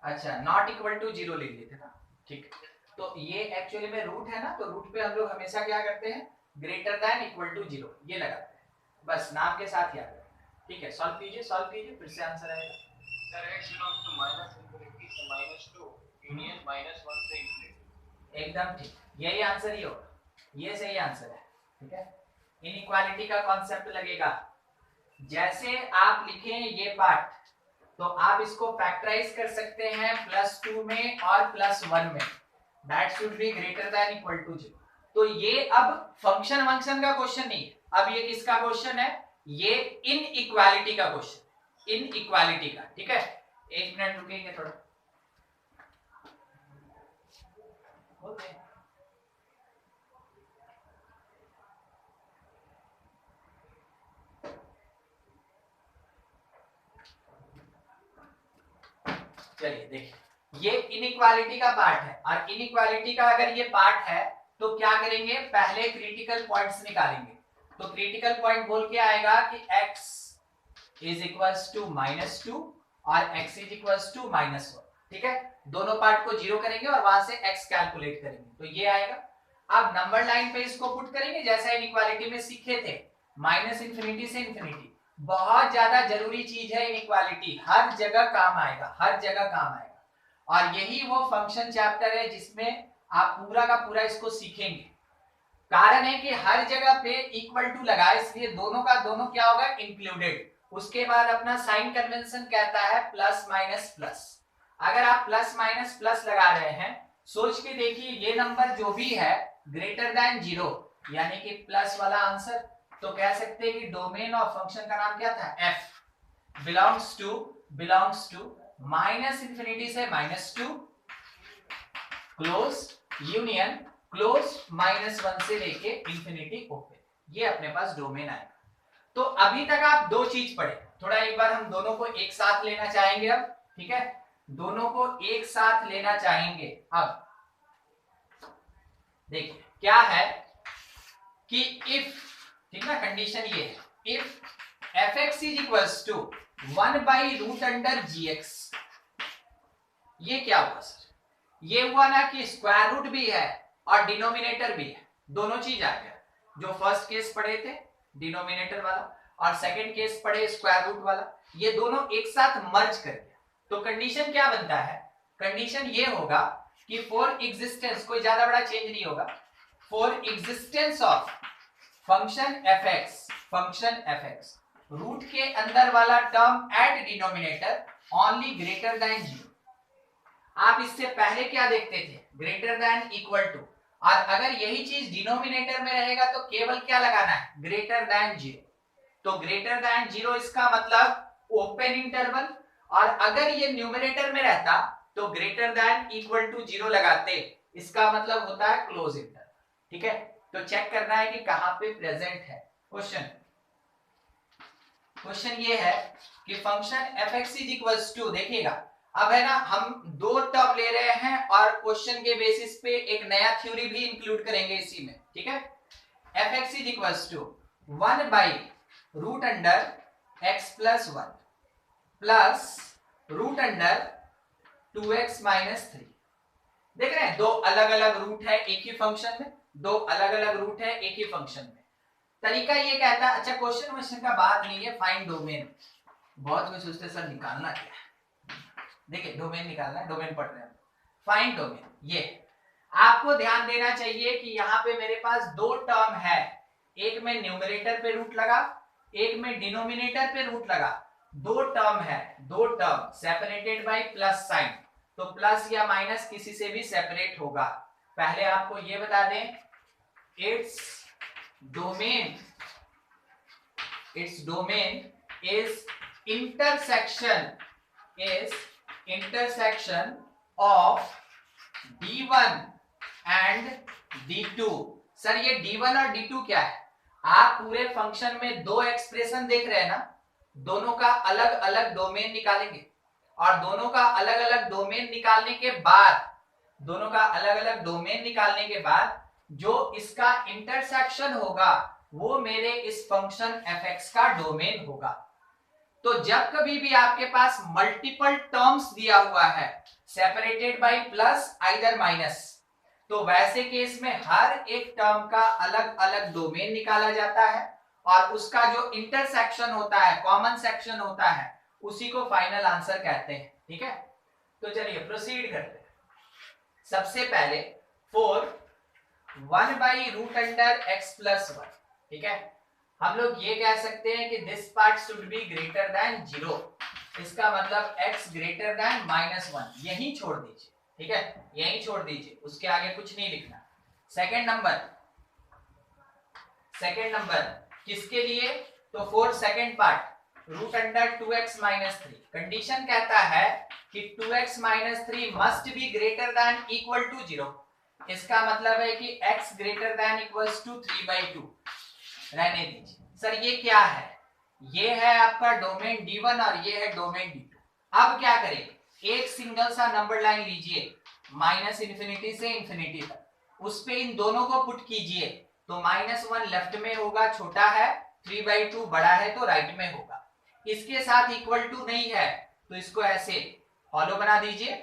[SPEAKER 1] अच्छा, नॉट इक्वल टू 0 ले लिए थे ना, ठीक। तो ये एक्चुअली में रूट है ना, तो रूट पे हम लोग हमेशा क्या करते हैं, ग्रेटर देन इक्वल टू 0 ये लगाते हैं, बस नाम के साथ याद रखना है, ठीक है। सॉल्व कीजिए, सॉल्व कीजिए, फिर से आंसर आएगा।
[SPEAKER 2] Sir, x belongs to -∞ से -2, union -1 से infinity.
[SPEAKER 1] एकदम ठीक, यही आंसर ही होगा, ये सही आंसर है, ठीक है। इनइक्वालिटी का कॉन्सेप्ट लगेगा, जैसे आप लिखें ये पार्ट, तो आप इसको फैक्टराइज कर सकते हैं +2 में और +1 में, that should be greater than equal to 0। तो ये अब फंक्शन का क्वेश्चन नहीं है, अब ये किसका क्वेश्चन है, ये इनइक्वालिटी का क्वेश्चन, इनइक्वालिटी का, ठीक है। एक मिनट रुकेंगे थोड़ा, बोलते हैं। चलिए देखिए, ये इनइक्वालिटी का पार्ट है, और इनइक्वालिटी का अगर ये पार्ट है तो क्या करेंगे, पहले क्रिटिकल पॉइंट्स निकालेंगे। तो क्रिटिकल पॉइंट बोल के आएगा कि x इज इक्वल्स टू -2 और x इज इक्वल्स टू -1, ठीक है। दोनों पार्ट को 0 करेंगे और वहां से x कैलकुलेट करेंगे, तो ये आएगा। अब नंबर लाइन पे इसको पुट करेंगे, जैसा इनइक्वालिटी में सीखे थे, -∞ से ∞। बहुत ज्यादा जरूरी चीज है इनइक्वालिटी, हर जगह काम आएगा, हर जगह काम आएगा, और यही वो फंक्शन चैप्टर है जिसमें आप पूरा का पूरा इसको सीखेंगे। कारण है कि हर जगह पे इक्वल टू लगा, इसलिए दोनों का दोनों क्या होगा, इंक्लूडेड। उसके बाद अपना साइन कन्वेंशन कहता है प्लस माइनस प्लस। अगर आप प्लस माइनस प्लस लगा रहे हैं, सोच के देखिए, ये नंबर जो भी है ग्रेटर देन 0 यानी कि प्लस वाला आंसर, तो कह सकते हैं कि डोमेन ऑफ फंक्शन का नाम क्या था, f बिलोंग्स टू -∞ से -2 क्लोज यूनियन क्लोज -1 से लेके इंफिनिटी ओपन, ये अपने पास डोमेन आएगा। तो अभी तक आप दो चीज पढ़े, थोड़ा एक बार हम दोनों को एक साथ लेना चाहेंगे अब, ठीक है, दोनों को एक साथ लेना चाहेंगे। अब देखिए क्या है कि इफ, ठीक ना, कंडीशन ये है, if fx is equals to 1/√gx, ये क्या हुआ सर, ये हुआ ना कि स्क्वायर रूट भी है और डिनोमिनेटर भी है, दोनों चीज आ गया। जो फर्स्ट केस पढ़े थे डिनोमिनेटर वाला और सेकंड केस पढ़े स्क्वायर रूट वाला, ये दोनों एक साथ मर्ज कर दिया। तो कंडीशन क्या बनता है, कंडीशन ये होगा कि फॉर एग्जिस्टेंस, कोई ज्यादा बड़ा चेंज नहीं होगा, for existence of function fx root के अंदर वाला term at denominator only greater than 0। आप इससे पहले क्या देखते थे, ग्रेटर देन इक्वल टू, और अगर यही चीज डिनोमिनेटर में रहेगा तो केवल क्या लगाना है, ग्रेटर देन 0। तो ग्रेटर देन 0 इसका मतलब ओपन इंटरवल, और अगर ये न्यूमरेटर में रहता तो ग्रेटर देन इक्वल टू 0 लगाते, इसका मतलब होता है क्लोज इंटरवल। ठीक है, तो चेक करना है कि कहां पे प्रेजेंट है। क्वेश्चन ये है कि function fx is equals to, देखिएगा अब है ना, हम दो टर्म ले रहे हैं और क्वेश्चन के बेसिस पे एक नया थ्योरी भी इंक्लूड करेंगे इसी में। ठीक है, fx is equals to 1 by root under x plus 1 plus root under 2x minus 3। देख रहे हैं, दो अलग अलग रूट है एक ही फंक्शन में, दो अलग अलग रूट है एक ही फंक्शन में। तरीका ये कहता है, अच्छा क्वेश्चन का बात नहीं है, फाइंड डोमेन। बहुत कुछ सोचते सर निकालना क्या है, देखिए डोमेन निकालना है, डोमेन पढ़ रहे हैं। फाइंड डोमेन, ये आपको ध्यान देना चाहिए कि यहाँ पे मेरे पास दो टर्म है, एक में न्यूमरेटर पे रूट लगा, एक में डिनोमिनेटर पे रूट लगा। दो टर्म है, दो term separated by plus sign, तो प्लस या माइनस किसी से भी सेपरेट होगा। पहले आपको ये बता दें, its domain is intersection of D1 and D2। Sir ये D1 और D2 क्या है? आप पूरे फंक्शन में दो एक्सप्रेशन देख रहे हैं ना, दोनों का अलग अलग डोमेन निकालेंगे, और दोनों का अलग अलग डोमेन निकालने के बाद जो इसका इंटरसेक्शन होगा वो मेरे इस फंक्शन fx का डोमेन होगा। तो जब कभी भी आपके पास मल्टीपल टर्म्स दिया हुआ है separated by plus either minus, तो वैसे केस में हर एक टर्म का अलग अलग डोमेन निकाला जाता है और उसका जो इंटरसेक्शन होता है, कॉमन सेक्शन होता है, उसी को फाइनल आंसर कहते हैं। ठीक है, तो चलिए प्रोसीड करते हैं। सबसे पहले 1 by root under x plus 1। ठीक है, हम लोग ये कह सकते हैं कि this part should be greater than 0, इसका मतलब x ग्रेटर देन -1, यही छोड़ दीजिए। ठीक है, यही छोड़ दीजिए, उसके आगे कुछ नहीं लिखना। सेकंड नंबर किसके लिए, तो for second part root under 2x minus 3। Condition कहता है कि 2x minus 3 must be greater than equal to 0, इसका मतलब है कि x greater than equals to 3/2। रहने दीजिए। सर ये क्या है, ये है आपका डोमेन D1 और ये है डोमेन D2। अब क्या करें, एक सिंगल सा नंबर लाइन लीजिए -इंफिनिटी से इंफिनिटी तक, उस पे इन दोनों को पुट कीजिए, तो -1 लेफ्ट में होगा, छोटा है, 3/2 बड़ा है तो राइट में होगा। इसके साथ इक्वल टू नहीं है तो इसको ऐसे हॉलो बना दीजिए,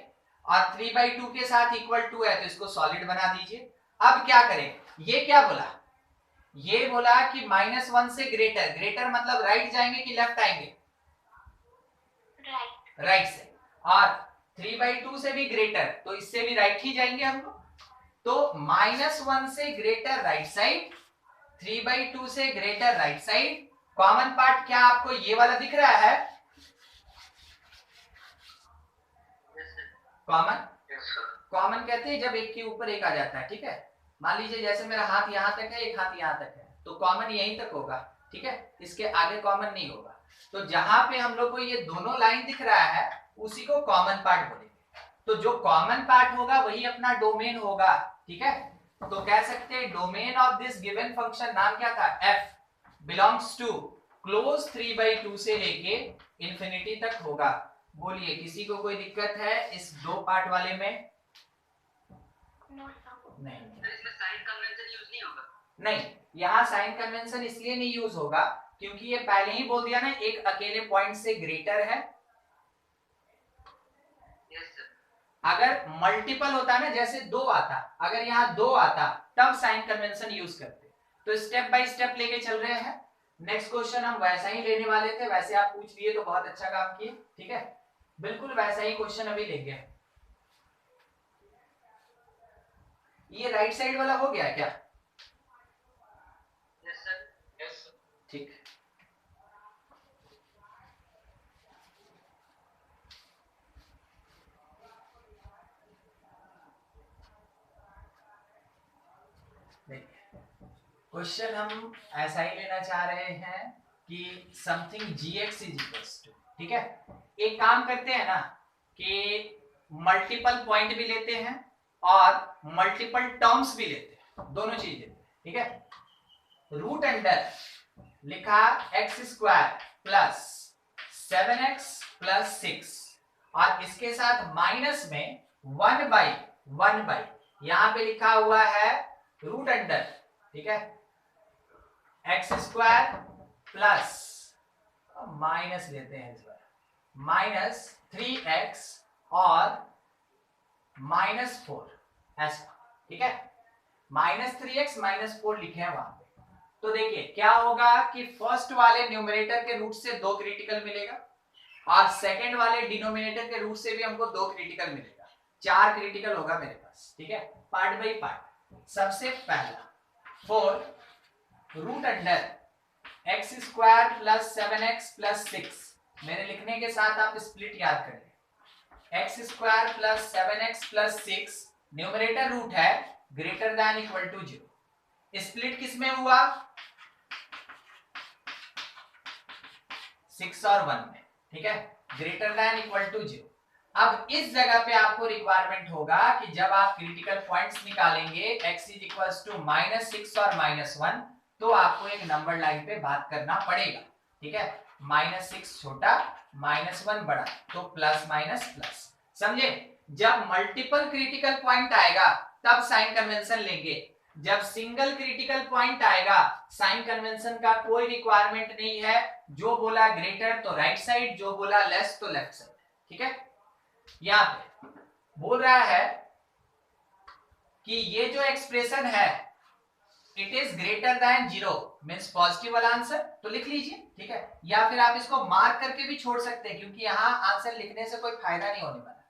[SPEAKER 1] और 3/2 के साथ इक्वल टू है तो इसको सॉलिड बना दीजिए। अब क्या करें, ये क्या बोला, ये बोला कि -1 से ग्रेटर मतलब राइट जाएंगे कि लेफ्ट आएंगे, राइट से, और 3/2 से भी ग्रेटर तो इससे भी राइट ही जाएंगे हम लोग। तो -1 से ग्रेटर राइट साइड, 3/2 से greater right side. Common part क्या आपको ये वाला दिख रहा है, कॉमन कहते हैं जब एक के ऊपर एक आ जाता है। ठीक है, मान लीजिए जैसे मेरा हाथ यहां तक है, एक हाथ यहां तक है, तो कॉमन यहीं तक होगा। ठीक है, इसके आगे कॉमन नहीं होगा। तो जहां पे हम लोग को ये दोनों लाइन दिख रहा है उसी को कॉमन पार्ट बोलेंगे। तो जो कॉमन पार्ट होगा वही अपना डोमेन होगा। ठीक है, तो कह सकते हैं domain of this given function, नाम क्या था, f, बिलोंग्स टू क्लोज 3/2 से लेके इंफिनिटी तक होगा। बोलिए किसी को कोई दिक्कत है इस दो पार्ट वाले में? नहीं,
[SPEAKER 4] इसमें साइन कन्वेंशन यूज नहीं होगा।
[SPEAKER 1] नहीं, यहाँ साइन कन्वेंशन इसलिए नहीं यूज होगा क्योंकि ये पहले ही बोल दिया ना, एक अकेले पॉइंट से ग्रेटर है।
[SPEAKER 4] Yes sir.
[SPEAKER 1] अगर मल्टीपल होता ना, जैसे 2 आता, अगर यहाँ 2 आता तब साइन कन्वेंशन यूज करते। तो स्टेप बाय स्टेप लेके चल रहे हैं। नेक्स्ट क्वेश्चन हम वैसा ही लेने वाले थे, वैसे आप पूछ लिए तो बहुत अच्छा काम किए। ठीक है, बिल्कुल वैसा ही क्वेश्चन अभी लेंगे। ये राइट साइड वाला हो गया क्या?
[SPEAKER 4] Yes sir.
[SPEAKER 2] यस
[SPEAKER 1] ठीक, क्वेश्चन हम ऐसा ही लेना चाह रहे हैं कि something gx is equals to, ठीक है। एक काम करते हैं ना कि मल्टीपल पॉइंट भी लेते हैं और मल्टीपल टर्म्स भी लेते हैं, दोनों चीज लेते हैं, ठीक है। रूट अंडर लिखा x square plus 7x plus 6 और इसके साथ माइनस में 1/1 यहां पे लिखा हुआ है रूट अंडर, ठीक है, एक्स स्क्वायर प्लस माइनस लेते हैं इस बार माइनस 3x और -4 ऐसा, ठीक है। -3x -4 लिखे हैं वहां पे। तो देखिए क्या होगा कि फर्स्ट वाले न्यूमरेटर के रूट से 2 क्रिटिकल मिलेगा और सेकंड वाले डिनोमिनेटर के रूट से भी हमको 2 क्रिटिकल मिलेगा, 4 क्रिटिकल होगा मेरे पास, ठीक है। Part by part. सबसे पहला 4 root under x square plus 7x plus 6, मेरे लिखने के साथ आप स्प्लिट याद कर लें। X square plus 7x plus 6 numerator root है greater than equal to 0। Split किस में हुआ? 6 और 1 में, ठीक है, ग्रेटर देन इक्वल टू 0। अब इस जगह पे आपको रिक्वायरमेंट होगा कि जब आप क्रिटिकल पॉइंट्स निकालेंगे x इज इक्वल्स टू -6 और -1, तो आपको एक नंबर लाइन पे बात करना पड़ेगा, ठीक है। -6 छोटा, -1 बड़ा, तो प्लस माइनस प्लस, समझे। जब मल्टीपल क्रिटिकल पॉइंट आएगा तब साइन कन्वेंशन लेंगे, जब सिंगल क्रिटिकल पॉइंट आएगा साइन कन्वेंशन का कोई रिक्वायरमेंट नहीं है। जो बोला ग्रेटर तो राइट साइड, जो बोला लेस तो लेफ्ट साइड, ठीक है। यहां पे बोल रहा है कि ये जो एक्सप्रेशन है it is greater than 0 means positive वाला आंसर, तो लिख लीजिए, ठीक है। या फिर आप इसको मार्क करके भी छोड़ सकते हैं क्योंकि यहां आंसर लिखने से कोई फायदा नहीं होने वाला,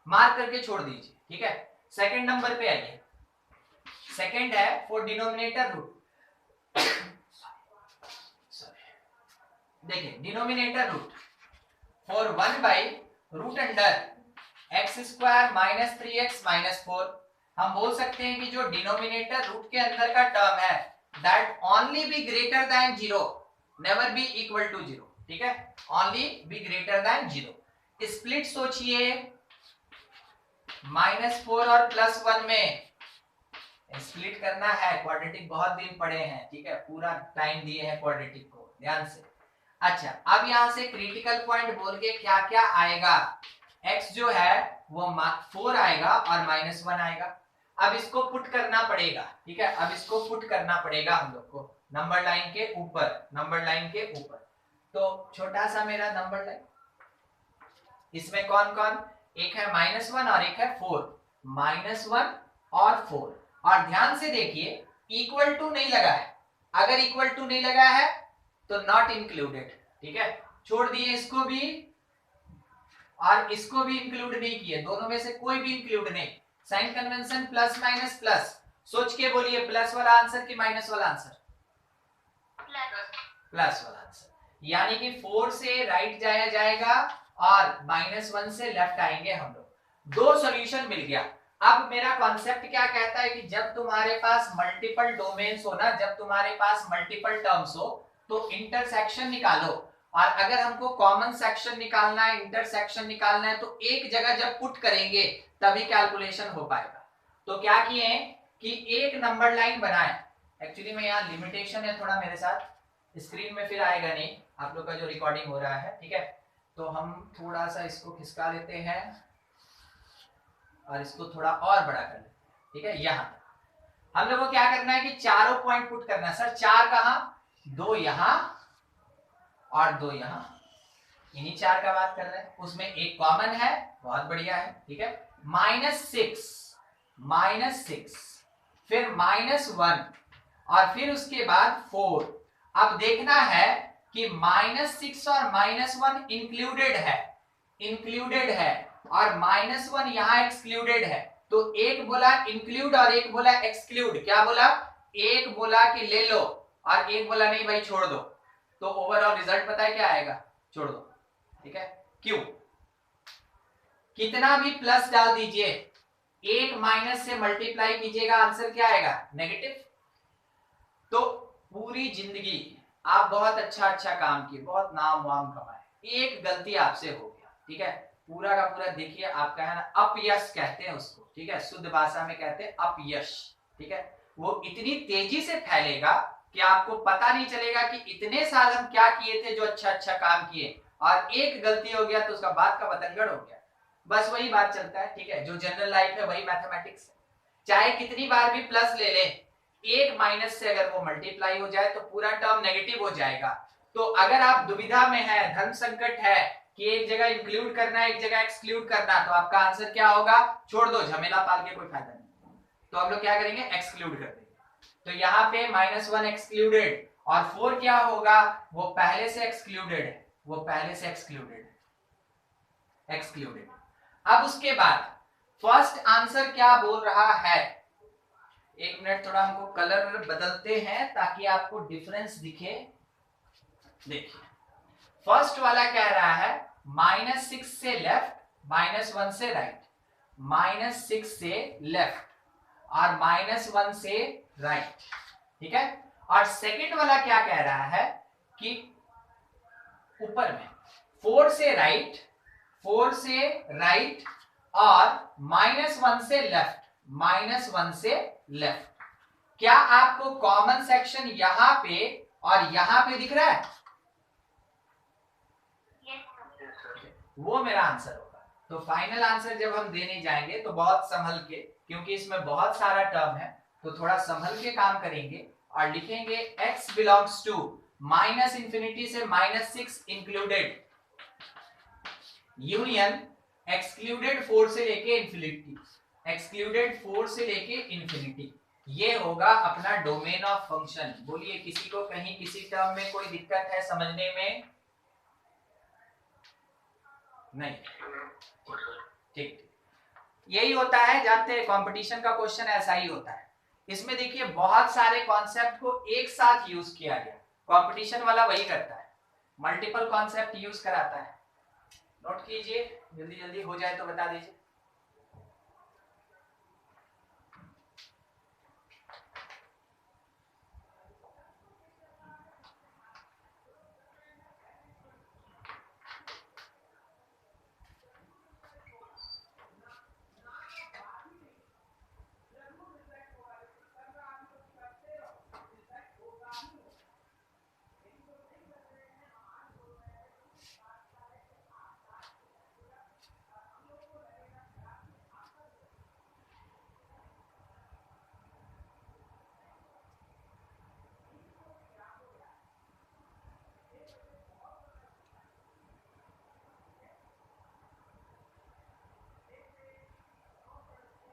[SPEAKER 1] मार्क करके छोड़ दीजिए, ठीक है। सेकंड नंबर पे आइए। सेकंड है फॉर डिनोमिनेटर रूट, देखिए डिनोमिनेटर रूट फॉर 1/रूट under x square minus 3x minus 4, हम बोल सकते हैं कि जो डिनोमिनेटर रूट के अंदर का टर्म है that only be greater than 0 never be equal to 0, ठीक है, only be greater than 0। Split सोचिए -4 और +1 में स्प्लिट करना है, क्वाड्रेटिक बहुत दिन पढ़े हैं, ठीक है, पूरा टाइम दिए हैं क्वाड्रेटिक को, ध्यान से। अच्छा, अब यहां से क्रिटिकल पॉइंट बोल के क्या क्या आएगा, x जो है वो 4 आएगा और -1 आएगा। अब इसको पुट करना पड़ेगा, ठीक है, अब इसको पुट करना पड़ेगा हम लोग को नंबर लाइन के ऊपर, नंबर लाइन के ऊपर। तो छोटा सा मेरा नंबर लाइन, इसमें कौन कौन, एक है -1 और एक है 4, -1 और 4। और ध्यान से देखिए इक्वल टू नहीं लगा है, अगर इक्वल टू नहीं लगा है तो नॉट इंक्लूडेड, ठीक है, छोड़ दिए इसको भी और इसको भी इंक्लूड नहीं किए, दोनों में से कोई भी इंक्लूड नहीं। Sign convention plus minus plus, सोच के बोलिए प्लस वाला आंसर कि माइनस वाला आंसर? प्लस वाला आंसर, यानी कि 4 से राइट जाया जाएगा और -1 से लेफ्ट आएंगे हम लोग। 2 सॉल्यूशन मिल गया। अब मेरा कॉन्सेप्ट क्या कहता है कि जब तुम्हारे पास मल्टीपल डोमेन्स हो ना, जब तुम्हारे पास मल्टीपल टर्म्स हो तो इंटरसेक्शन निकालो, और अगर हमको कॉमन सेक्शन निकालना है, इंटरसेक्शन निकालना है, तो एक जगह जब पुट करेंगे तभी कैलकुलेशन हो पाएगा। तो क्या किए कि एक नंबर लाइन बनाए, एक्चुअली में यहाँ लिमिटेशन है थोड़ा मेरे साथ, स्क्रीन में फिर आएगा नहीं आप लोग का जो रिकॉर्डिंग हो रहा है, ठीक है। तो हम थोड़ा सा इसको खिसका लेते हैं और इसको थोड़ा और बड़ा कर लेते हैं, ठीक है। यहाँ हम लोग को क्या करना है कि चारों पॉइंट पुट करना है। सर 4 कहाँ? 2 यहाँ और 2 यहाँ, इन्हीं 4 का बात कर रहे हैं। उसमें एक कॉमन है, बहुत बढ़िया है, ठीक है। -6 फिर -1 और फिर उसके बाद 4। अब देखना है कि -6 और -1 इंक्लूडेड है और -1 यहाँ एक्सक्लूडेड है। तो एक बोला इंक्लूड और एक बोला एक्सक्लूड। क्या बोला? एक बोला कि ले लो और एक बोला नहीं भाई छोड़ दो। तो ओवरऑल रिजल्ट पता है क्या आएगा? छोड़ दो, ठीक है। क्यों? कितना भी प्लस डाल दीजिए, एक माइनस से मल्टीप्लाई कीजिएगा, आंसर क्या आएगा? नेगेटिव। तो पूरी जिंदगी आप बहुत अच्छा काम किए, बहुत नाम वाम कमाए, एक गलती आपसे हो गया, ठीक है, पूरा का पूरा देखिए आपका है ना अपयश कहते हैं उसको, ठीक है, शुद्ध भाषा में कहते हैं अपयश, ठीक है, वो इतनी तेजी से फैलेगा कि आपको पता नहीं चलेगा कि इतने साल हम क्या किए थे जो अच्छा काम किए, और एक गलती हो गया तो उसका बात का बतंगड़ हो गया। बस वही बात चलता है, ठीक है, जो जनरल लाइफ है वही मैथमेटिक्स है, चाहे कितनी बार भी प्लस ले ले, एक माइनस से अगर वो मल्टीप्लाई हो जाए तो पूरा टर्म नेगेटिव हो जाएगा। तो अगर आप दुविधा में है, धर्म संकट है कि एक जगह इंक्लूड करना है एक जगह एक्सक्लूड करना, तो आपका आंसर क्या होगा, छोड़ दो, झमेला पाल के कोई फायदा नहीं, तो हम लोग क्या करेंगे, एक्सक्लूड कर देंगे। तो यहाँ पे -1 एक्सक्लूडेड, और 4 क्या होगा, वो पहले से एक्सक्लूडेड है, वो पहले से एक्सक्लूडेड है, एक्सक्लूडेड। अब उसके बाद फर्स्ट आंसर क्या बोल रहा है, एक मिनट थोड़ा हमको कलर बदलते हैं ताकि आपको डिफरेंस दिखे। देखिए फर्स्ट वाला कह रहा है -6 से लेफ्ट, -1 से राइट, -6 से लेफ्ट और -1 से राइट, ठीक है। और सेकंड वाला क्या कह रहा है कि ऊपर में 4 से राइट, 4 से राइट और -1 से लेफ्ट, -1 से लेफ्ट। क्या आपको कॉमन सेक्शन यहां पे और यहां पे दिख रहा है? वो मेरा आंसर होगा। तो फाइनल आंसर जब हम देने जाएंगे तो बहुत संभल के, क्योंकि इसमें बहुत सारा टर्म है तो थोड़ा संभल के काम करेंगे और लिखेंगे x बिलोंग्स टू -∞ से -6 इंक्लूडेड यूनियन एक्सक्लूडेड 4 से लेके इंफिनिटी, एक्सक्लूडेड 4 से लेके इंफिनिटी, ये होगा अपना डोमेन ऑफ फंक्शन। बोलिए किसी को कहीं किसी टर्म में कोई दिक्कत है समझने में? नहीं, ठीक, यही होता है, जानते हैं कंपटीशन का क्वेश्चन ऐसा ही होता है। इसमें देखिए बहुत सारे कॉन्सेप्ट को एक साथ यूज किया गया, कंपटीशन वाला वही करता है, मल्टीपल कॉन्सेप्ट यूज कराता है। नोट कीजिए, जल्दी जल्दी हो जाए तो बता दीजिए।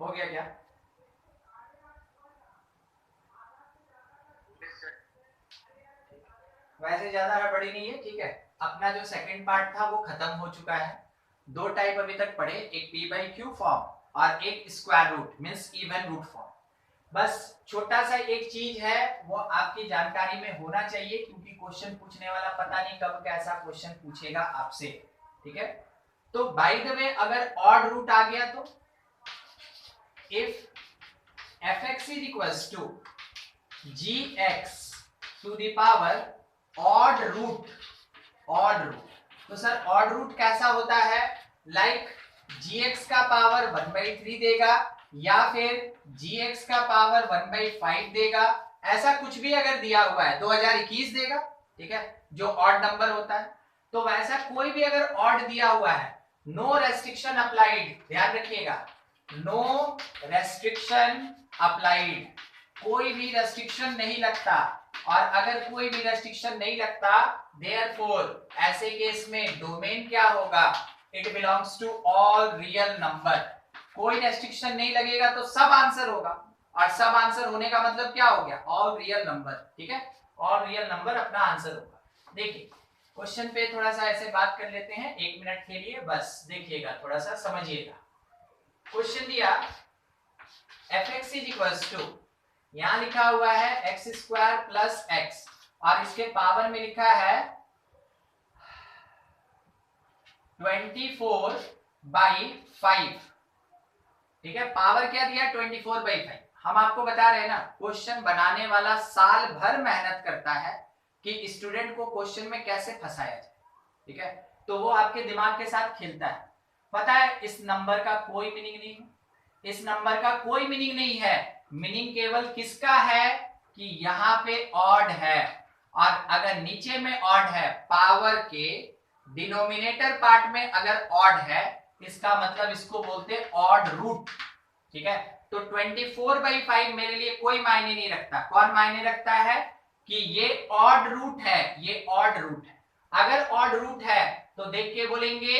[SPEAKER 1] हो गया क्या? वैसे ज्यादा हड़बड़ी नहीं है, ठीक है। अपना जो सेकंड पार्ट था वो खत्म हो चुका है। दो टाइप अभी तक पढ़े, एक p/q फॉर्म और एक square root means even root form. बस छोटा सा एक चीज है वो आपकी जानकारी में होना चाहिए, क्योंकि क्वेश्चन पूछने वाला पता नहीं कब कैसा क्वेश्चन पूछेगा आपसे, ठीक है। तो बाय द वे अगर ऑड रूट आ गया तो if fx is equals to gx to the power odd root, तो सर ऑड रूट कैसा होता है, लाइक gx का पावर 1/3 देगा या फिर gx का पावर 1/5 देगा, ऐसा कुछ भी अगर दिया हुआ है 2021 देगा, ठीक है, जो ऑड नंबर होता है। तो वैसा कोई भी अगर ऑड दिया हुआ है, नो रेस्ट्रिक्शन अप्लाइड, ध्यान रखिएगा, नो रेस्ट्रिक्शन अप्लाइड, कोई भी रेस्ट्रिक्शन नहीं लगता। और अगर कोई भी रेस्ट्रिक्शन नहीं लगता, देयरफॉर ऐसे केस में डोमेन क्या होगा, it belongs to all real number. कोई रेस्ट्रिक्शन नहीं लगेगा तो सब आंसर होगा, और सब आंसर होने का मतलब क्या हो गया, ऑल रियल नंबर, ठीक है, ऑल रियल नंबर अपना आंसर होगा। देखिए क्वेश्चन पे थोड़ा सा ऐसे बात कर लेते हैं 1 मिनट के लिए, बस देखिएगा, थोड़ा सा समझिएगा। क्वेश्चन दिया fx इज इक्वल्स टू, यहां लिखा हुआ है x स्क्वायर प्लस x और इसके पावर में लिखा है 24/5, ठीक है, पावर क्या दिया 24/5, हम आपको बता रहे हैं ना, क्वेश्चन बनाने वाला साल भर मेहनत करता है कि स्टूडेंट को क्वेश्चन में कैसे फंसाया जाए, ठीक है। तो वो आपके दिमाग के साथ खेलता है। पता है इस नंबर का कोई मीनिंग नहीं है, इस नंबर का कोई मीनिंग नहीं है। मीनिंग केवल किसका है कि यहाँ पे ऑड है, और अगर नीचे में ऑड है, पावर के डिनोमिनेटर पार्ट में अगर ऑड है, इसका मतलब इसको बोलते हैं ऑड रूट, ठीक है। तो 24/5 मेरे लिए कोई मायने नहीं रखता। कौन मायने रखता है कि ये ऑड रूट है, ये ऑड रूट है। अगर ऑड रूट है तो देख के बोलेंगे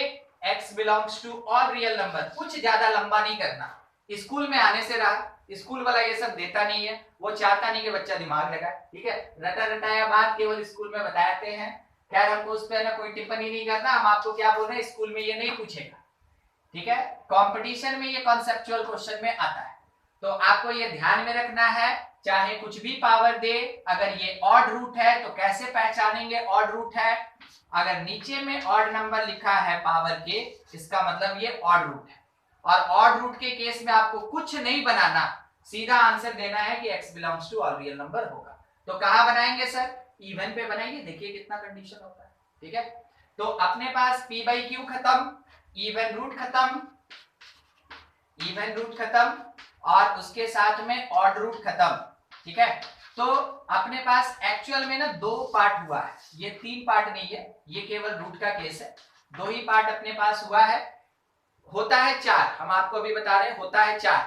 [SPEAKER 1] x belongs to all real number. कुछ ज्यादा लंबा नहीं करना। स्कूल में आने से रहा, स्कूल वाला ये सब देता नहीं है, वो चाहता नहीं कि बच्चा दिमाग लगाए, ठीक है। रटा रटाया बात केवल स्कूल में बताते हैं। खैर हमको उस पर ना कोई टिप्पणी नहीं करना। हम आपको क्या बोल रहे हैं, स्कूल में ये नहीं पूछेगा, ठीक है। कंपटीशन में ये कॉन्सेप्चुअल क्वेश्चन में आता है। तो आपको ये ध्यान में रखना है, चाहे कुछ भी पावर दे, अगर ये ऑड रूट है तो कैसे पहचानेंगे ऑड रूट है। अगर नीचे में ऑड नंबर लिखा है पावर के, इसका मतलब ये ऑड रूट है। और ऑड रूट के केस में आपको कुछ नहीं बनाना, सीधा आंसर देना है कि x belongs to all real number होगा। तो कहां बनाएंगे सर, इवन पे बनाएंगे। देखिए कितना कंडीशन होता है, ठीक है। तो अपने पास p/q खत्म, इवन रूट खत्म, इवन रूट खत्म, और उसके साथ में ऑड रूट खत्म, ठीक है। तो अपने पास एक्चुअल में ना 2 पार्ट हुआ है, ये 3 पार्ट नहीं है, ये केवल रूट का केस है। 2 ही पार्ट अपने पास हुआ है। होता है 4, हम आपको अभी बता रहे हैं होता है 4।